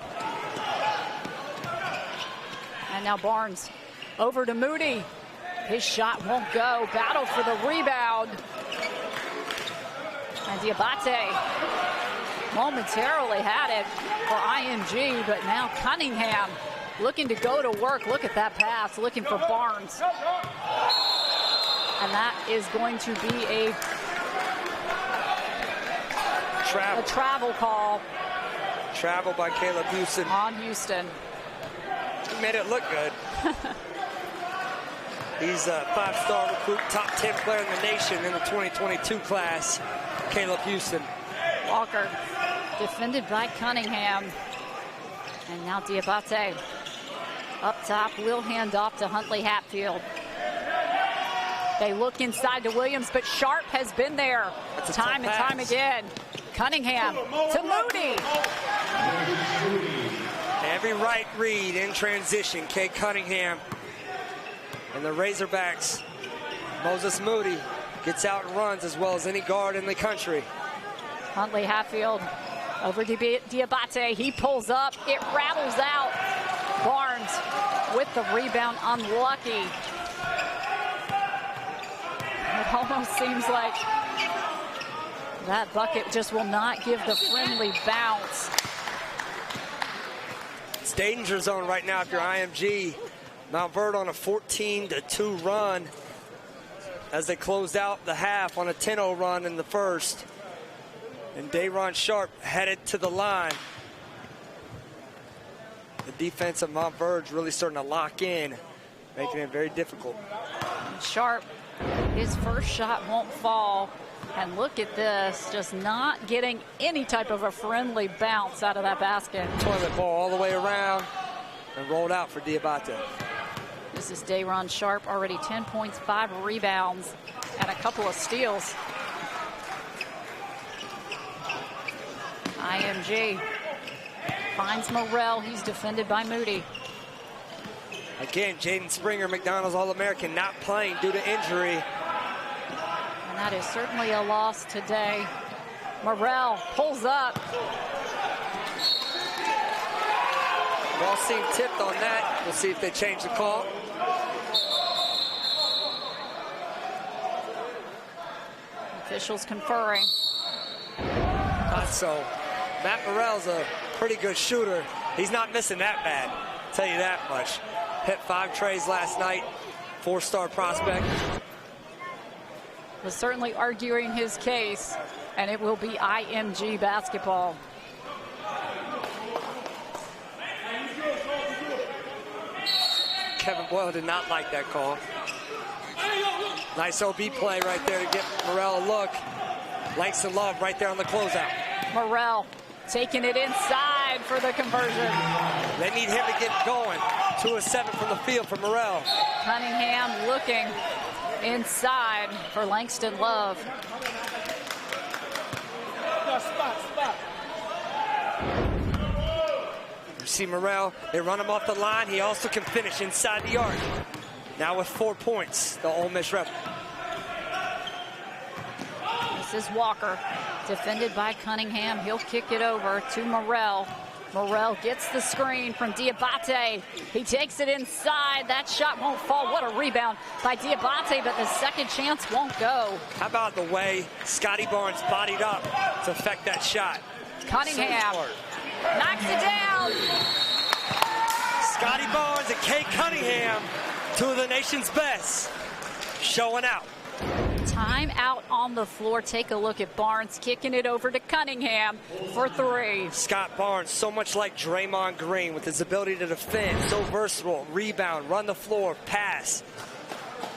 And now Barnes over to Moody. His shot won't go. Battle for the rebound. And Diabate momentarily had it for IMG, but now Cunningham looking to go to work. Look at that pass, looking for Barnes. And that is going to be a travel call. Travel by Caleb Houston. On Houston. He made it look good. He's a 5-star recruit, top 10 player in the nation in the 2022 class, Caleb Houston. Walker defended by Cunningham. And now Diabate up top, will hand off to Huntley Hatfield. They look inside to Williams, but Sharp has been there time and time again. Cunningham to Moody. Every right read in transition, Cade Cunningham. And the Razorbacks, Moses Moody gets out and runs as well as any guard in the country. Huntley Hatfield over to Diabate. He pulls up. It rattles out. Barnes with the rebound, unlucky. It almost seems like that bucket just will not give the friendly bounce. It's danger zone right now if you're IMG. Montverde on a 14-2 run as they closed out the half on a 10-0 run in the first. And Dayron Sharp headed to the line. The defense of Montverde really starting to lock in, making it very difficult. Sharp, his first shot won't fall. And look at this, just not getting any type of a friendly bounce out of that basket. Toilet ball all the way around and rolled out for Diabate. This is Dayron Sharp, already 10 points, 5 rebounds, and a couple of steals. IMG finds Morrell. He's defended by Moody. Again, Jaden Springer, McDonald's All-American, not playing due to injury. And that is certainly a loss today. Morrell pulls up. Ball seemed tipped on that. We'll see if they change the call. Officials conferring. Not so. Matt Morrell's a pretty good shooter. He's not missing that bad. I'll tell you that much. Hit 5 trays last night. 4-star prospect. Was certainly arguing his case, and it will be IMG basketball. Kevin Boyle did not like that call. Nice OB play right there to get Morrell a look. Langston Love right there on the closeout. Morrell taking it inside for the conversion. They need him to get going. 2 of 7 from the field for Morrell. Cunningham looking inside for Langston Love. You see Morrell, they run him off the line. He also can finish inside the arc. Now with 4 points, the Ole Miss Rebels. This is Walker, defended by Cunningham. He'll kick it over to Morrell. Morrell gets the screen from Diabate. He takes it inside. That shot won't fall. What a rebound by Diabate, but the second chance won't go. How about the way Scotty Barnes bodied up to affect that shot? Cunningham knocks it down. Scotty Barnes and Kate Cunningham, two of the nation's best, showing out. Time out on the floor. Take a look at Barnes kicking it over to Cunningham for 3. Scott Barnes, so much like Draymond Green with his ability to defend, so versatile, rebound, run the floor, pass.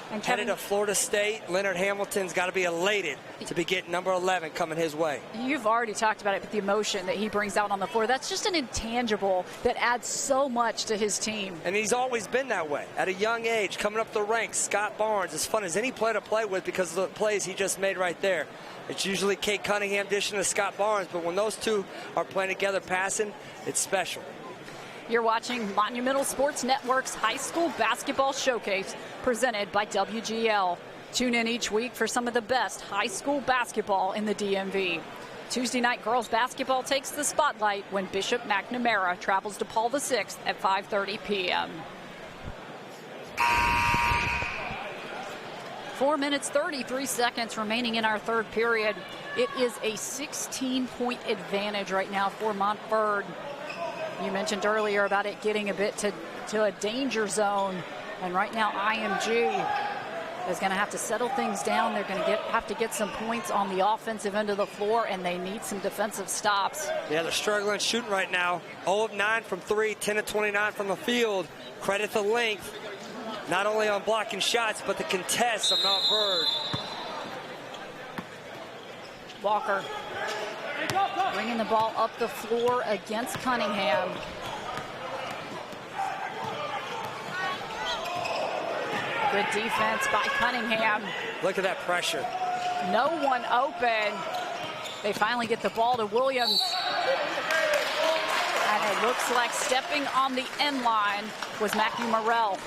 And headed to Florida State, Leonard Hamilton's got to be elated to be getting number 11 coming his way. You've already talked about it, but the emotion that he brings out on the floor, that's just an intangible that adds so much to his team. And he's always been that way. At a young age, coming up the ranks, Scott Barnes, as fun as any player to play with because of the plays he just made right there. It's usually Kate Cunningham dishing to Scott Barnes, but when those two are playing together passing, it's special. You're watching Monumental Sports Network's High School Basketball Showcase, presented by WGL. Tune in each week for some of the best high school basketball in the DMV. Tuesday night girls basketball takes the spotlight when Bishop McNamara travels to Paul VI at 5:30 p.m. 4 minutes, 33 seconds remaining in our third period. It is a 16-point advantage right now for Montverde. You mentioned earlier about it getting a bit to a danger zone. And right now, IMG is going to have to settle things down. They're going to have to get some points on the offensive end of the floor, and they need some defensive stops. Yeah, they're struggling shooting right now. 0 of 9 from 3, 10 of 29 from the field. Credit the length, not only on blocking shots, but the contests of Montverde. Walker bringing the ball up the floor against Cunningham. Good defense by Cunningham. Look at that pressure. No one open. They finally get the ball to Williams. And it looks like stepping on the end line was Matthew Morrell.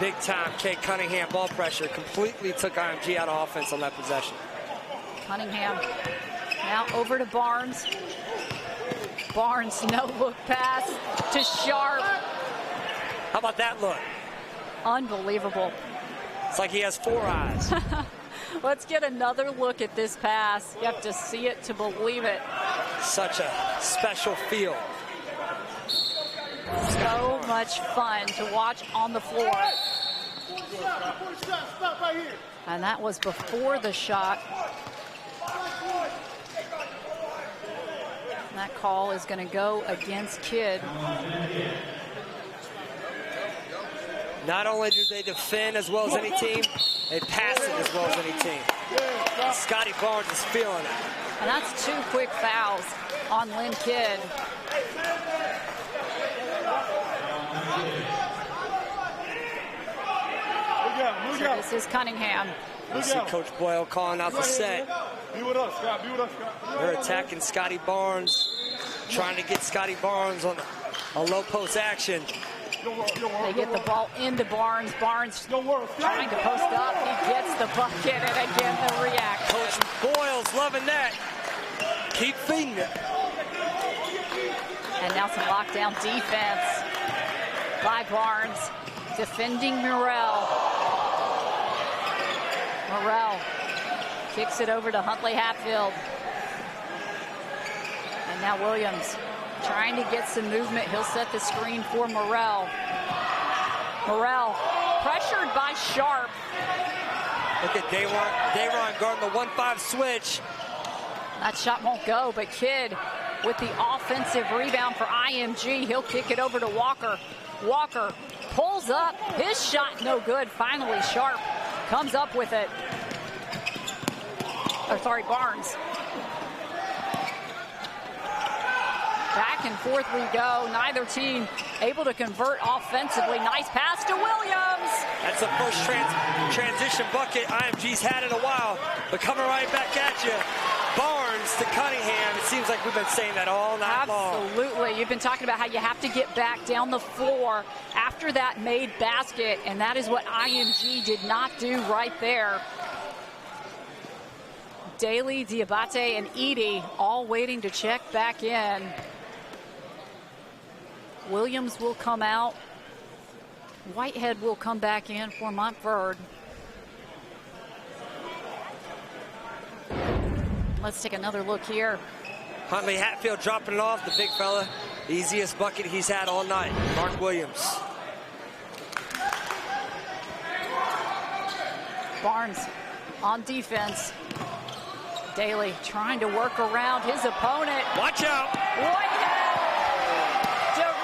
Big time Kate Cunningham ball pressure. Completely took IMG out of offense on that possession. Cunningham now over to Barnes. Barnes, no look pass to Sharp. How about that look? Unbelievable. It's like he has 4 eyes. Let's get another look at this pass. You have to see it to believe it. Such a special feel. So much fun to watch on the floor. And that was before the shot. That call is going to go against Kidd. Not only do they defend as well as any team, they pass it as well as any team. Scotty Barnes is feeling it. And that's 2 quick fouls on Lynn Kidd. So this is Cunningham. You see Coach Boyle calling out the set. They're attacking Scotty Barnes, trying to get Scotty Barnes on a low post action. They get the ball into Barnes. Barnes trying to post up. He gets the bucket, and again the react. Coach Boyle's loving that. Keep feeding it. And now some lockdown defense by Barnes, defending Morrell. Morrell kicks it over to Huntley Hatfield. And now Williams trying to get some movement. He'll set the screen for Morrell. Morrell pressured by Sharp. Look at Dayron guarding the 1-5 switch. That shot won't go, but Kidd with the offensive rebound for IMG. He'll kick it over to Walker. Walker pulls up. His shot no good. Finally, Sharp comes up with it. Barnes. Back and forth we go. Neither team able to convert offensively. Nice pass to Williams. That's the first transition bucket IMG's had in a while. But coming right back at you. Barnes to Cunningham. It seems like we've been saying that all night long. Absolutely. You've been talking about how you have to get back down the floor after that made basket, and that is what IMG did not do right there. Daly, Diabate, and Edie all waiting to check back in. Williams will come out. Whitehead will come back in for Montverde. Let's take another look here. Huntley Hatfield dropping it off, the big fella. Easiest bucket he's had all night. Mark Williams. Barnes on defense. Daly trying to work around his opponent. Watch out. Whitehead. Derek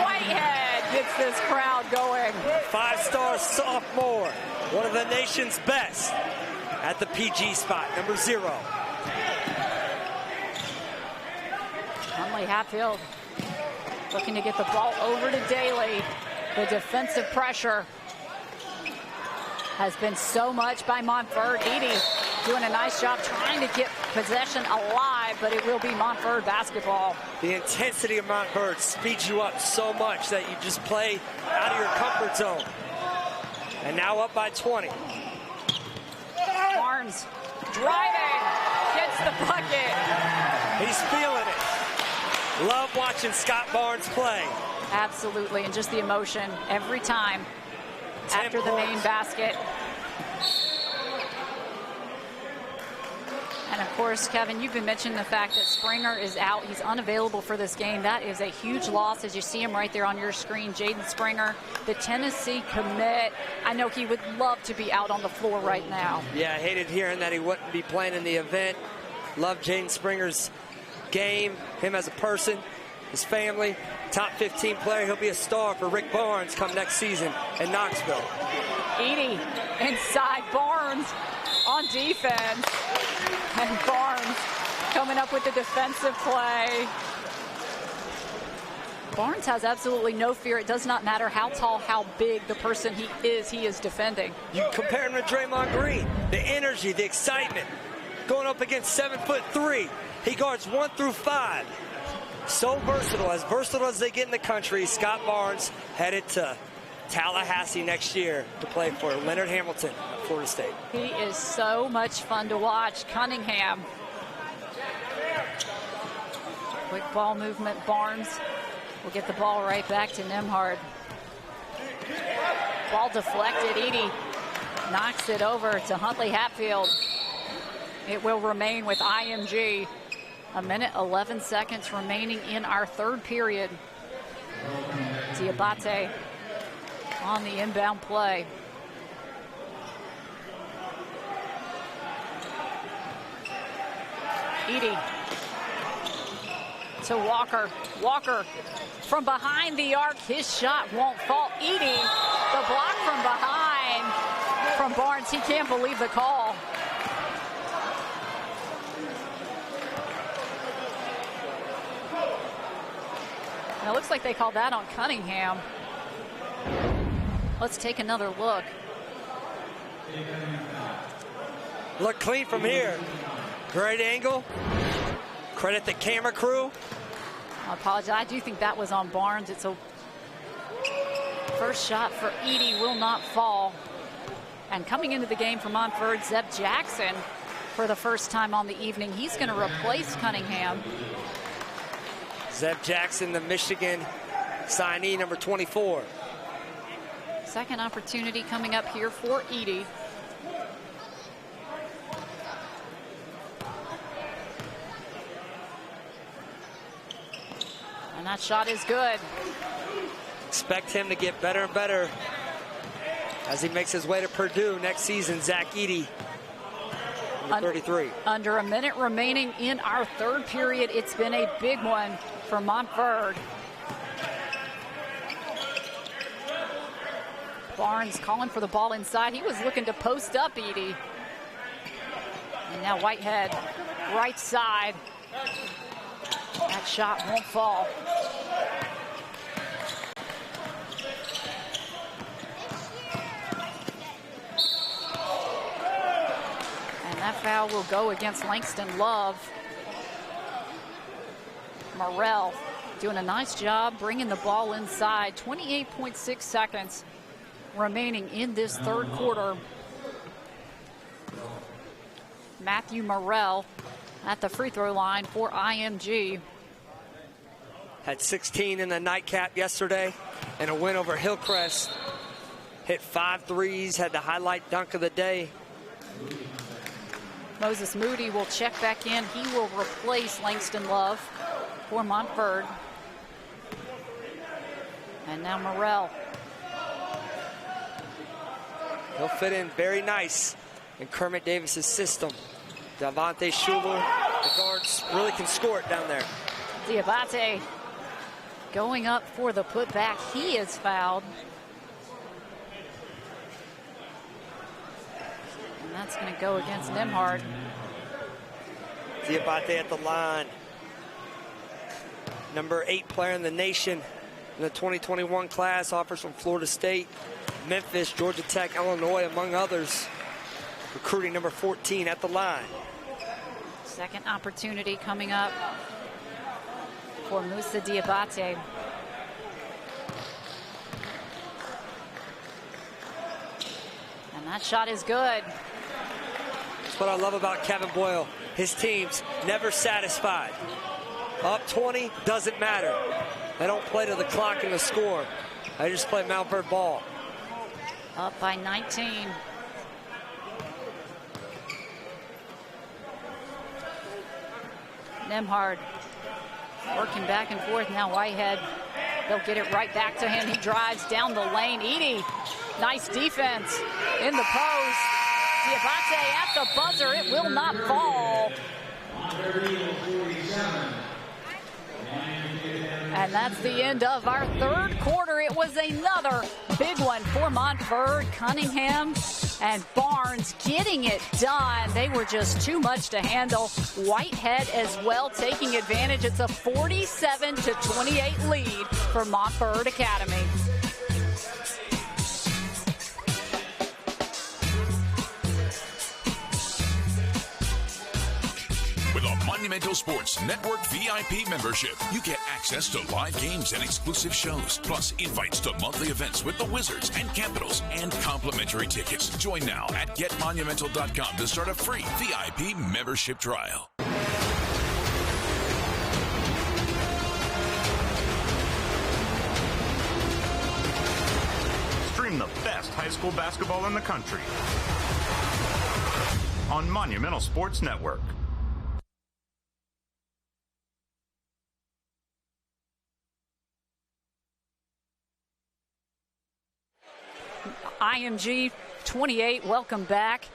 Whitehead gets this crowd going. 5-star sophomore. One of the nation's best at the PG spot, number 0. Huntley Hatfield looking to get the ball over to Daly. The defensive pressure has been so much by Montverde. Edie doing a nice job trying to get possession alive, but it will be Montverde basketball. The intensity of Montverde speeds you up so much that you just play out of your comfort zone. And now up by 20. Barnes driving, gets the bucket. He's feeling it. Love watching Scott Barnes play. Absolutely, and just the emotion every time after the main basket. And of course, Kevin, you've been mentioning the fact that Springer is out. He's unavailable for this game. That is a huge loss, as you see him right there on your screen. Jaden Springer, the Tennessee commit. I know he would love to be out on the floor right now. Yeah, I hated hearing that he wouldn't be playing in the event. Love Jaden Springer's game, him as a person, his family. Top 15 player. He'll be a star for Rick Barnes come next season in Knoxville. Edie inside Barnes on defense. And Barnes coming up with the defensive play. Barnes has absolutely no fear. It does not matter how tall, how big the person he is defending. You compare him to Draymond Green. The energy, the excitement. Going up against 7'3". He guards 1 through 5. So versatile as they get in the country. Scott Barnes headed to Tallahassee next year to play for Leonard Hamilton at Florida State. He is so much fun to watch. Cunningham. Quick ball movement. Barnes will get the ball right back to Nembhard. Ball deflected. Edie knocks it over to Huntley Hatfield. It will remain with IMG. 1:11 remaining in our third period. Diabate on the inbound play. Edie to Walker. Walker from behind the arc. His shot won't fall. Edie, the block from behind from Barnes. He can't believe the call. And it looks like they called that on Cunningham. Let's take another look. Look clean from here. Great angle. Credit the camera crew. I apologize. I do think that was on Barnes. It's a first shot for Edie will not fall. And coming into the game for Montverde, Zeb Jackson for the first time on the evening. He's going to replace Cunningham. Zeb Jackson, the Michigan signee, number 24. Second opportunity coming up here for Edie. And that shot is good. Expect him to get better and better as he makes his way to Purdue next season. Zach Edey, 33. Under a minute remaining in our third period. It's been a big one for Montverde. Barnes calling for the ball inside. He was looking to post up Edie. And now Whitehead, right side. That shot won't fall. And that foul will go against Langston Love. Morrell doing a nice job bringing the ball inside. 28.6 seconds remaining in this third quarter. Matthew Morrell at the free throw line for IMG. Had 16 in the nightcap yesterday and a win over Hillcrest. Hit 5 threes, had the highlight dunk of the day. Moses Moody will check back in. He will replace Langston Love for Montverde. And now Morrell. He'll fit in very nice in Kermit Davis's system. Davante Schuler, the guards really can score it down there. Diabate going up for the putback. He is fouled. And that's going to go against Nembhard. Diabate at the line. Number 8 player in the nation in the 2021 class, offers from Florida State, Memphis, Georgia Tech, Illinois, among others. Recruiting number 14 at the line. Second opportunity coming up for Moussa Diabate. And that shot is good. That's what I love about Kevin Boyle. His team's never satisfied. Up 20, doesn't matter. They don't play to the clock and the score. They just play Montverde ball. Up by 19. Nembhard working back and forth. Now Whitehead, they'll get it right back to him. He drives down the lane. Edie, nice defense in the post. Diabate at the buzzer. It will not fall. And that's the end of our third quarter. It was another big one for Montverde. Cunningham and Barnes getting it done. They were just too much to handle. Whitehead as well taking advantage. It's a 47-28 lead for Montverde Academy. With a Monumental Sports Network VIP membership, you get access to live games and exclusive shows, plus invites to monthly events with the Wizards and Capitals, and complimentary tickets. Join now at getmonumental.com to start a free VIP membership trial. Stream the best high school basketball in the country on Monumental Sports Network. IMG 28, welcome back.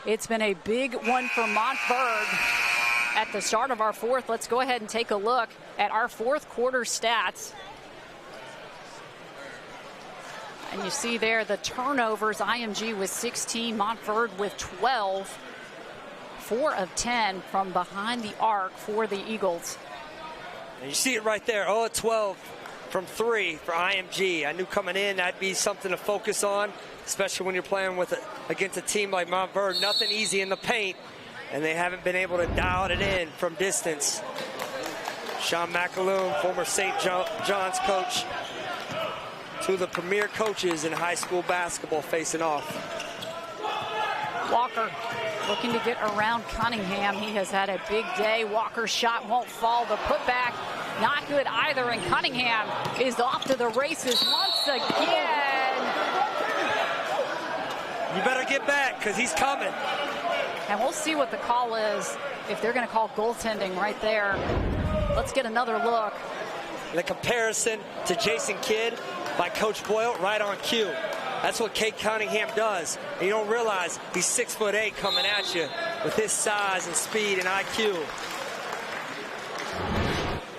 It's been a big one for Montverde at the start of our fourth. Let's go ahead and take a look at our fourth quarter stats. And you see there the turnovers. IMG with 16, Montverde with 12. 4 of 10 from behind the arc for the Eagles. And you see it right there, 0 of 12 from 3 for IMG. I knew coming in that'd be something to focus on, especially when you're playing against a team like Montverde. Nothing easy in the paint, and they haven't been able to dial it in from distance. Sean McAloon, former St. John's coach, two of the premier coaches in high school basketball facing off. Walker looking to get around Cunningham. He has had a big day. Walker's shot won't fall. The putback not good either, and Cunningham is off to the races once again. You better get back, because he's coming. And we'll see what the call is, if they're going to call goaltending right there. Let's get another look. The comparison to Jason Kidd by Coach Boyle, right on cue. That's what Kate Cunningham does. And you don't realize he's 6'8" coming at you with his size and speed and IQ.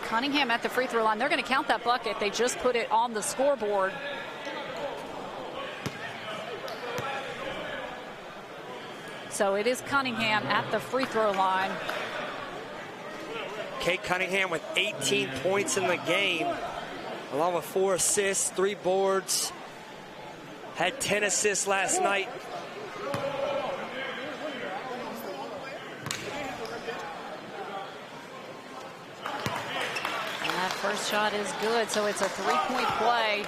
Cunningham at the free throw line. They're going to count that bucket. They just put it on the scoreboard. So it is Cunningham at the free throw line. Kate Cunningham with 18 points in the game, along with 4 assists, 3 boards. Had 10 assists last night. First shot is good, so it's a 3-point play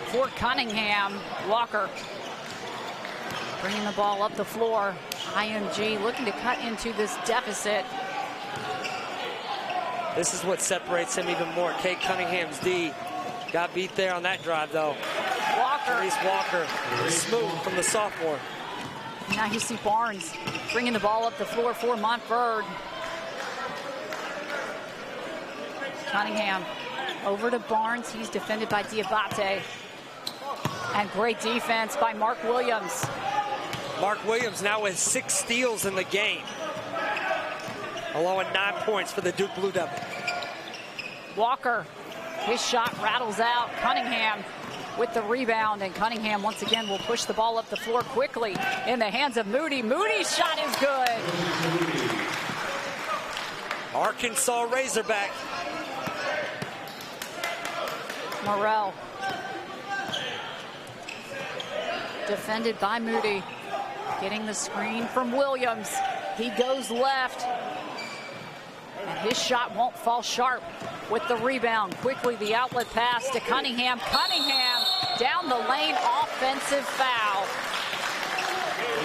for Cunningham. Walker bringing the ball up the floor. IMG looking to cut into this deficit. This is what separates him even more. Cade Cunningham's D got beat there on that drive, though. Walker. Reese Walker, smooth from the sophomore. Now you see Barnes bringing the ball up the floor for Montverde. Cunningham over to Barnes. He's defended by Diabate. And great defense by Mark Williams. Mark Williams now with 6 steals in the game, along with 9 points for the Duke Blue Devils. Walker, his shot rattles out. Cunningham with the rebound, and Cunningham once again will push the ball up the floor quickly in the hands of Moody. Moody's shot is good. Arkansas Razorback. Morrell. Defended by Moody. Getting the screen from Williams. He goes left. And his shot won't fall sharp with the rebound. Quickly the outlet pass to Cunningham. Cunningham down the lane, offensive foul.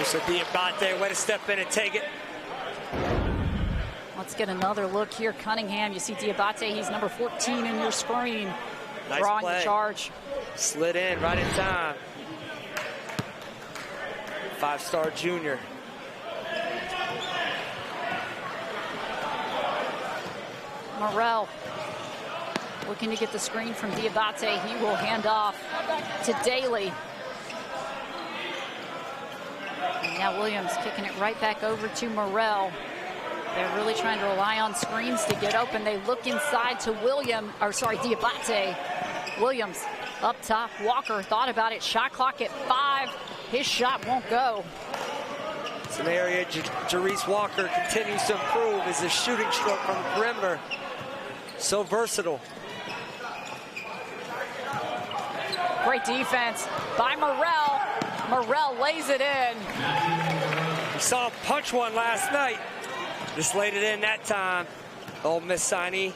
So Diabate, way to step in and take it. Let's get another look here. Cunningham, you see Diabate, he's number 14 in your screen. Nice drawing play. The charge. Slid in right in time. 5-star junior. Morrell looking to get the screen from Diabate. He will hand off to Daly. And now Williams kicking it right back over to Morrell. They're really trying to rely on screens to get open. They look inside to Diabate. Williams up top. Walker thought about it. Shot clock at 5. His shot won't go. It's an area Jarice Walker continues to improve as a shooting stroke from the perimeter. So versatile. Great defense by Morrell. Morrell lays it in. We saw him punch one last night. Just laid it in that time. Ole Miss signee.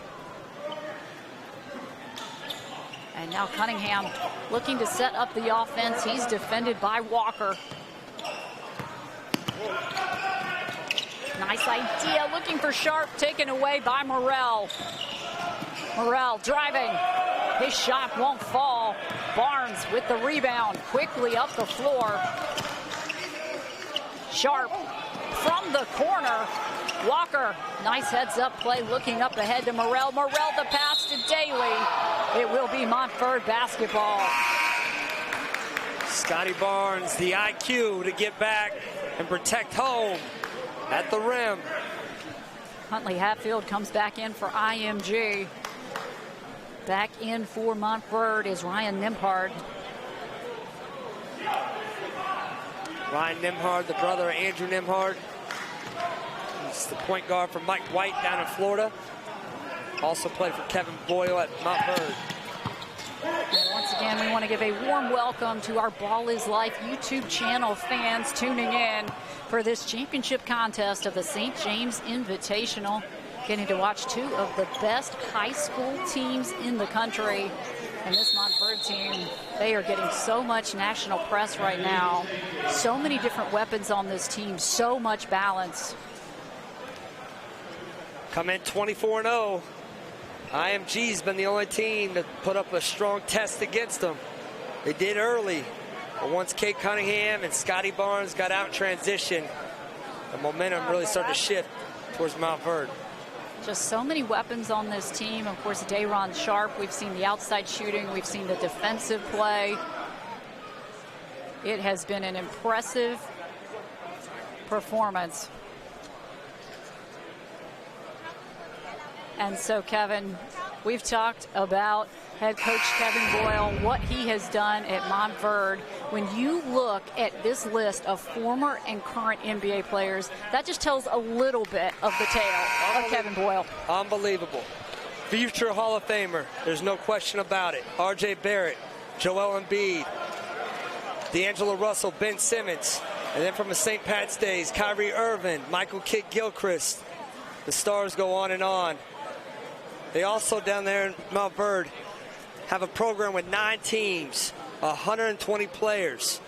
And now Cunningham looking to set up the offense. He's defended by Walker. Nice idea, looking for Sharp, taken away by Morrell. Morrell driving. His shot won't fall. Barnes with the rebound, quickly up the floor. Sharp from the corner. Walker, nice heads-up play, looking up ahead to Morrell. Morrell the pass to Daly. It will be Montverde basketball. Scotty Barnes, the IQ to get back and protect home at the rim. Huntley Hatfield comes back in for IMG. Back in for Montverde is Ryan Nimhard. Ryan Nimhard, the brother of Andrew Nimhard. He's the point guard for Mike White down in Florida. Also played for Kevin Boyle at Montverde. And once again, we want to give a warm welcome to our Ball is Life YouTube channel fans tuning in for this championship contest of the St. James Invitational. Getting to watch 2 of the best high school teams in the country. And this Montverde team, they are getting so much national press right now. So many different weapons on this team, so much balance. Come in 24-0. IMG's been the only team that put up a strong test against them. They did early, but once Cade Cunningham and Scotty Barnes got out in transition, the momentum really started to shift towards Montverde. Just so many weapons on this team. Of course, Dayron Sharp. We've seen the outside shooting. We've seen the defensive play. It has been an impressive performance. And so, Kevin, we've talked about head coach Kevin Boyle, what he has done at Montverde. When you look at this list of former and current NBA players, that just tells a little bit of the tale of Kevin Boyle. Unbelievable. Future Hall of Famer. There's no question about it. R.J. Barrett, Joel Embiid, D'Angelo Russell, Ben Simmons, and then from the St. Pat's days, Kyrie Irving, Michael Kidd-Gilchrist. The stars go on and on. They also down there in Montverde have a program with 9 teams, 120 players,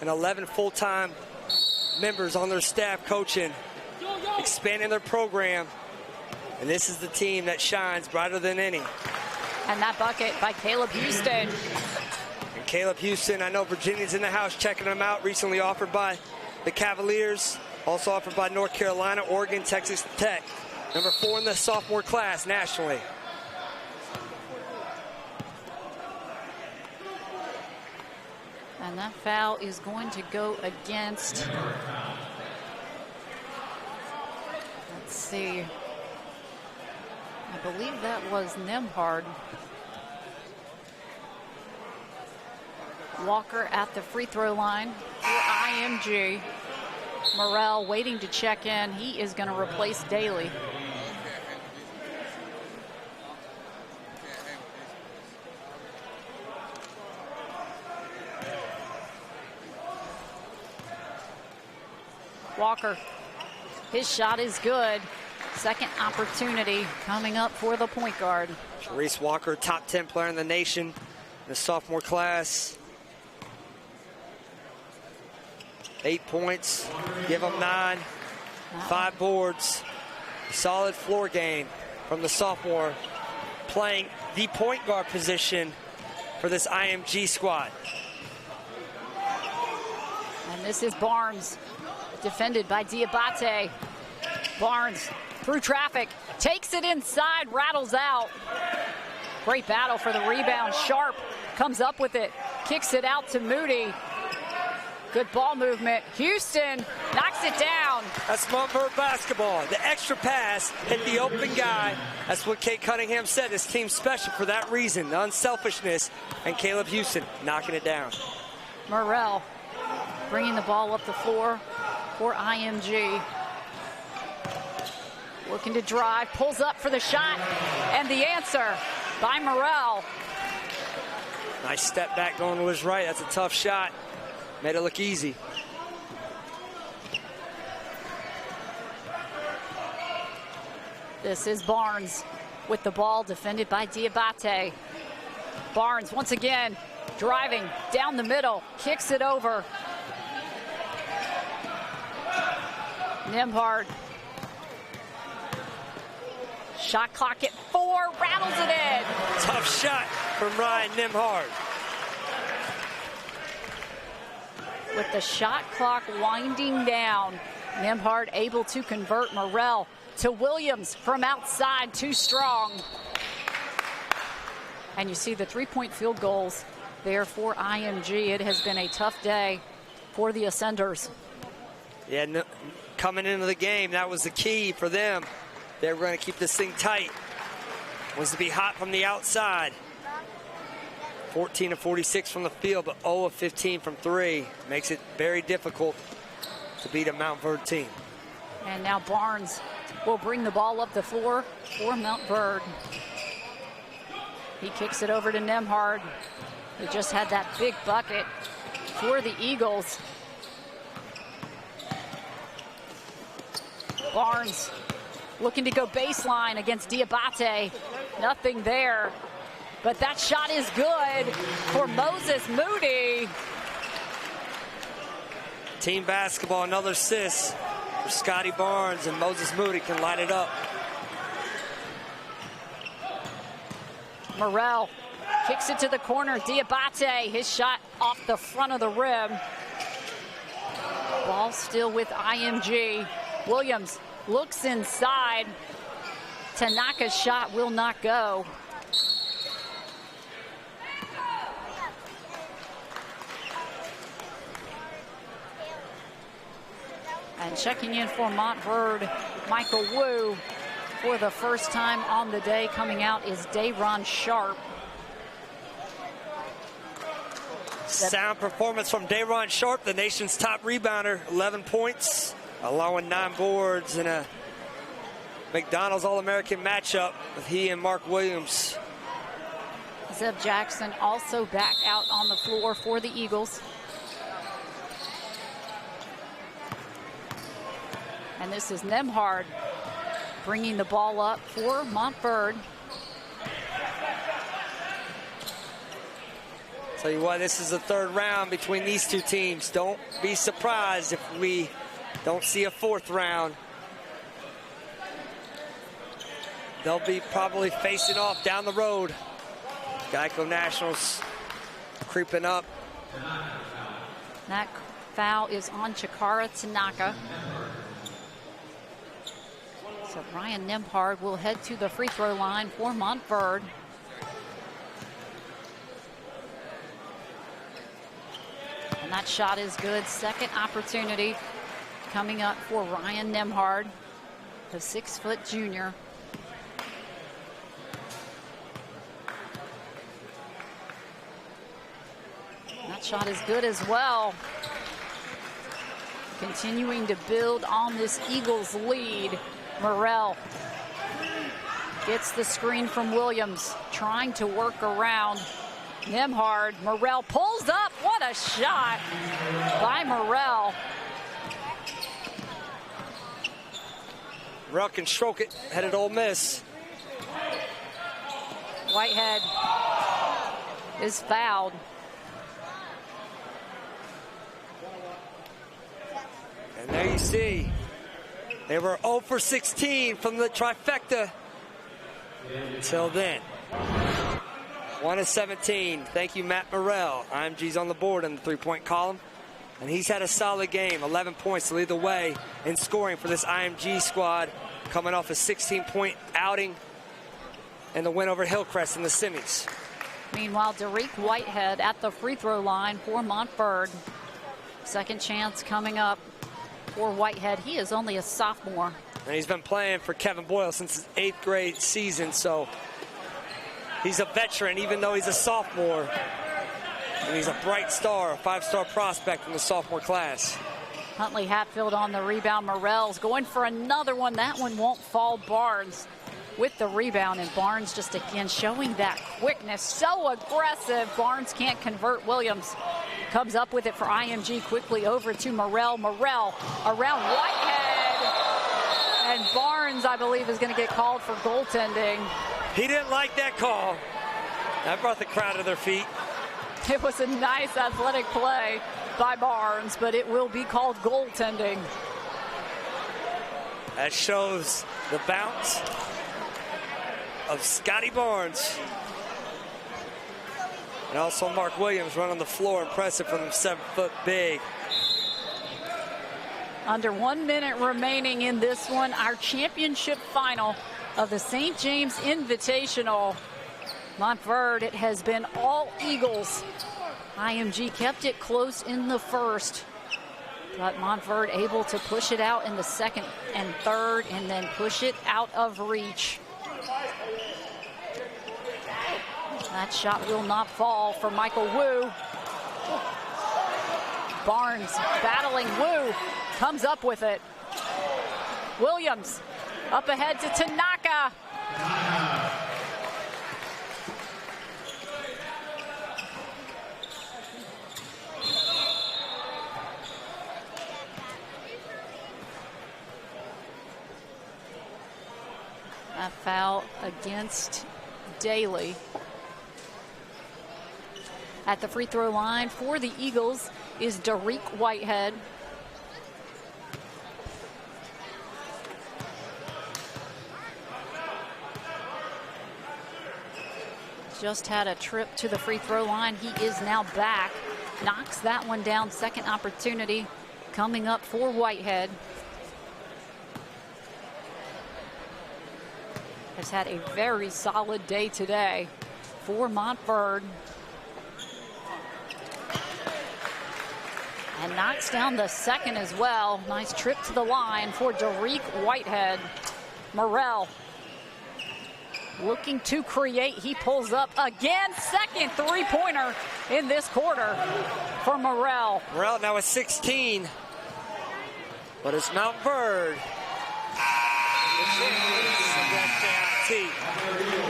and 11 full-time members on their staff coaching, expanding their program. And this is the team that shines brighter than any. And that bucket by Caleb Houston. And Caleb Houston, I know Virginia's in the house checking him out, recently offered by the Cavaliers, also offered by North Carolina, Oregon, Texas Tech. Number 4 in the sophomore class nationally. And that foul is going to go against, let's see, I believe that was Nembhard. Walker at the free throw line for IMG. Morrell waiting to check in. He is going to replace Daly. Walker, his shot is good. Second opportunity coming up for the point guard. Reese Walker, top 10 player in the nation in the sophomore class. 8 points, give him 9, 5 boards. Solid floor game from the sophomore, playing the point guard position for this IMG squad. And this is Barnes, defended by Diabate. Barnes through traffic, takes it inside, rattles out. Great battle for the rebound. Sharp comes up with it, kicks it out to Moody. Good ball movement. Houston knocks it down. That's Montverde basketball. The extra pass hit the open guy. That's what Kate Cunningham said. This team's special for that reason. The unselfishness. And Caleb Houston knocking it down. Morrell bringing the ball up the floor for IMG. Looking to drive, pulls up for the shot, and the answer by Morrell. Nice step back going to his right. That's a tough shot. Made it look easy. This is Barnes with the ball, defended by Diabate. Barnes once again driving down the middle, kicks it over. Nembhard. Shot clock at 4, rattles it in. Tough shot from Ryan Nembhard. With the shot clock winding down, Nembhard able to convert. Morrell to Williams from outside, too strong. And you see the 3-point field goals there for IMG. It has been a tough day for the Ascenders. Yeah, coming into the game, that was the key for them. They were going to keep this thing tight. Was to be hot from the outside. 14 of 46 from the field, but 0 of 15 from 3. Makes it very difficult to beat a Montverde team. And now Barnes will bring the ball up the floor for Montverde. He kicks it over to Nembhard. He just had that big bucket for the Eagles. Barnes looking to go baseline against Diabate. Nothing there. But that shot is good for Moses Moody. Team basketball, another assist for Scotty Barnes, and Moses Moody can light it up. Morrell kicks it to the corner. Diabate, his shot off the front of the rim. Ball still with IMG. Williams looks inside. Tanaka's shot will not go. And checking in for Montverde, Michael Wu, for the first time on the day. Coming out is Dayron Sharp. Sound performance from Dayron Sharp, the nation's top rebounder. 11 points, allowing 9 boards in a McDonald's All-American matchup with he and Mark Williams. Zeb Jackson also back out on the floor for the Eagles. And this is Nembhard bringing the ball up for Montverde. Tell you what, this is the third round between these two teams. Don't be surprised if we don't see a fourth round. They'll be probably facing off down the road. Geico Nationals creeping up. That foul is on Chikara Tanaka. So Ryan Nembhard will head to the free throw line for Montverde. And that shot is good. Second opportunity coming up for Ryan Nembhard, the 6-foot junior. That shot is good as well. Continuing to build on this Eagles lead. Morrell gets the screen from Williams, trying to work around Nembhard. Morrell pulls up. What a shot by Morrell. Morrell can stroke it, headed Ole Miss. Whitehead is fouled. And there you see, they were 0 for 16 from the trifecta until then. 1 of 17. Thank you, Matt Morrell. IMG's on the board in the three-point column. And he's had a solid game, 11 points to lead the way in scoring for this IMG squad, coming off a 16-point outing and the win over Hillcrest in the semis. Meanwhile, Derek Whitehead at the free throw line for Montverde. Second chance coming up for Whitehead. He is only a sophomore. And he's been playing for Kevin Boyle since his 8th grade season, so he's a veteran even though he's a sophomore. And he's a bright star, a 5-star prospect in the sophomore class. Huntley Hatfield on the rebound. Morrell's going for another one. That one won't fall. Barnes with the rebound, and Barnes just again showing that quickness. So aggressive. Barnes can't convert. Williams comes up with it for IMG. Quickly over to Morrell. Morrell around Whitehead. And Barnes, I believe, is going to get called for goaltending. He didn't like that call. That brought the crowd to their feet. It was a nice athletic play by Barnes, but it will be called goaltending. That shows the bounce of Scotty Barnes. And also Mark Williams running the floor. Impressive from the 7-foot big. Under 1 minute remaining in this one, our championship final of the St. James Invitational. Montverde, it has been all Eagles. IMG kept it close in the first, but Montverde able to push it out in the second and third and then push it out of reach. That shot will not fall for Michael Wu. Barnes battling Wu, comes up with it. Williams up ahead to Tanaka. A foul against Daly. At the free throw line for the Eagles is Derek Whitehead. Just had a trip to the free throw line. He is now back. Knocks that one down. Second opportunity coming up for Whitehead. Has had a very solid day today for Montverde. And knocks down the second as well. Nice trip to the line for Derek Whitehead. Morrell looking to create. He pulls up again. Second three-pointer in this quarter for Morrell. Morrell now at 16. But it's Montverde.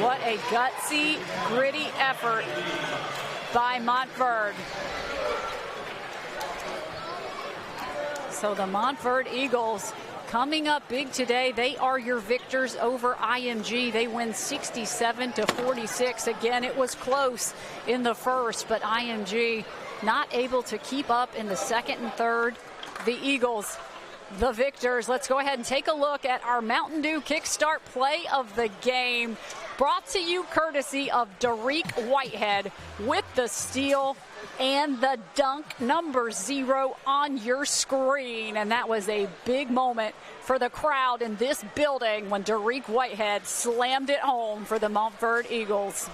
What a gutsy, gritty effort by Montverde. So the Montverde Eagles coming up big today. They are your victors over IMG. They win 67-46. Again, it was close in the first, but IMG not able to keep up in the second and third. The Eagles, the victors. Let's go ahead and take a look at our Mountain Dew Kickstart play of the game, brought to you courtesy of Dariq Whitehead with the steal and the dunk, number 0 on your screen. And that was a big moment for the crowd in this building when Dariq Whitehead slammed it home for the Montverde Eagles.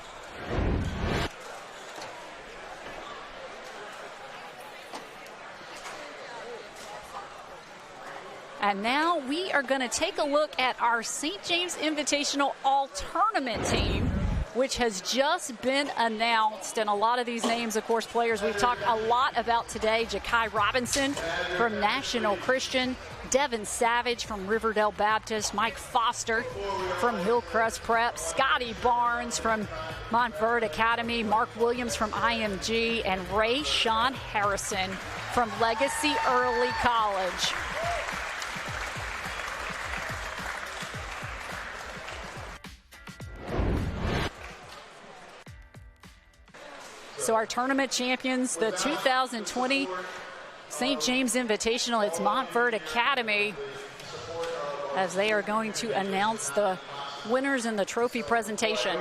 And now we are going to take a look at our St. James Invitational All-Tournament team, which has just been announced. And a lot of these names, of course, players we've talked a lot about today. Ja'Kai Robinson from National Christian, Devin Savage from Riverdale Baptist, Mike Foster from Hillcrest Prep, Scotty Barnes from Montverde Academy, Mark Williams from IMG, and Ray Sean Harrison from Legacy Early College. So our tournament champions, the 2020 St. James Invitational, it's Montverde Academy, as they are going to announce the winners in the trophy presentation.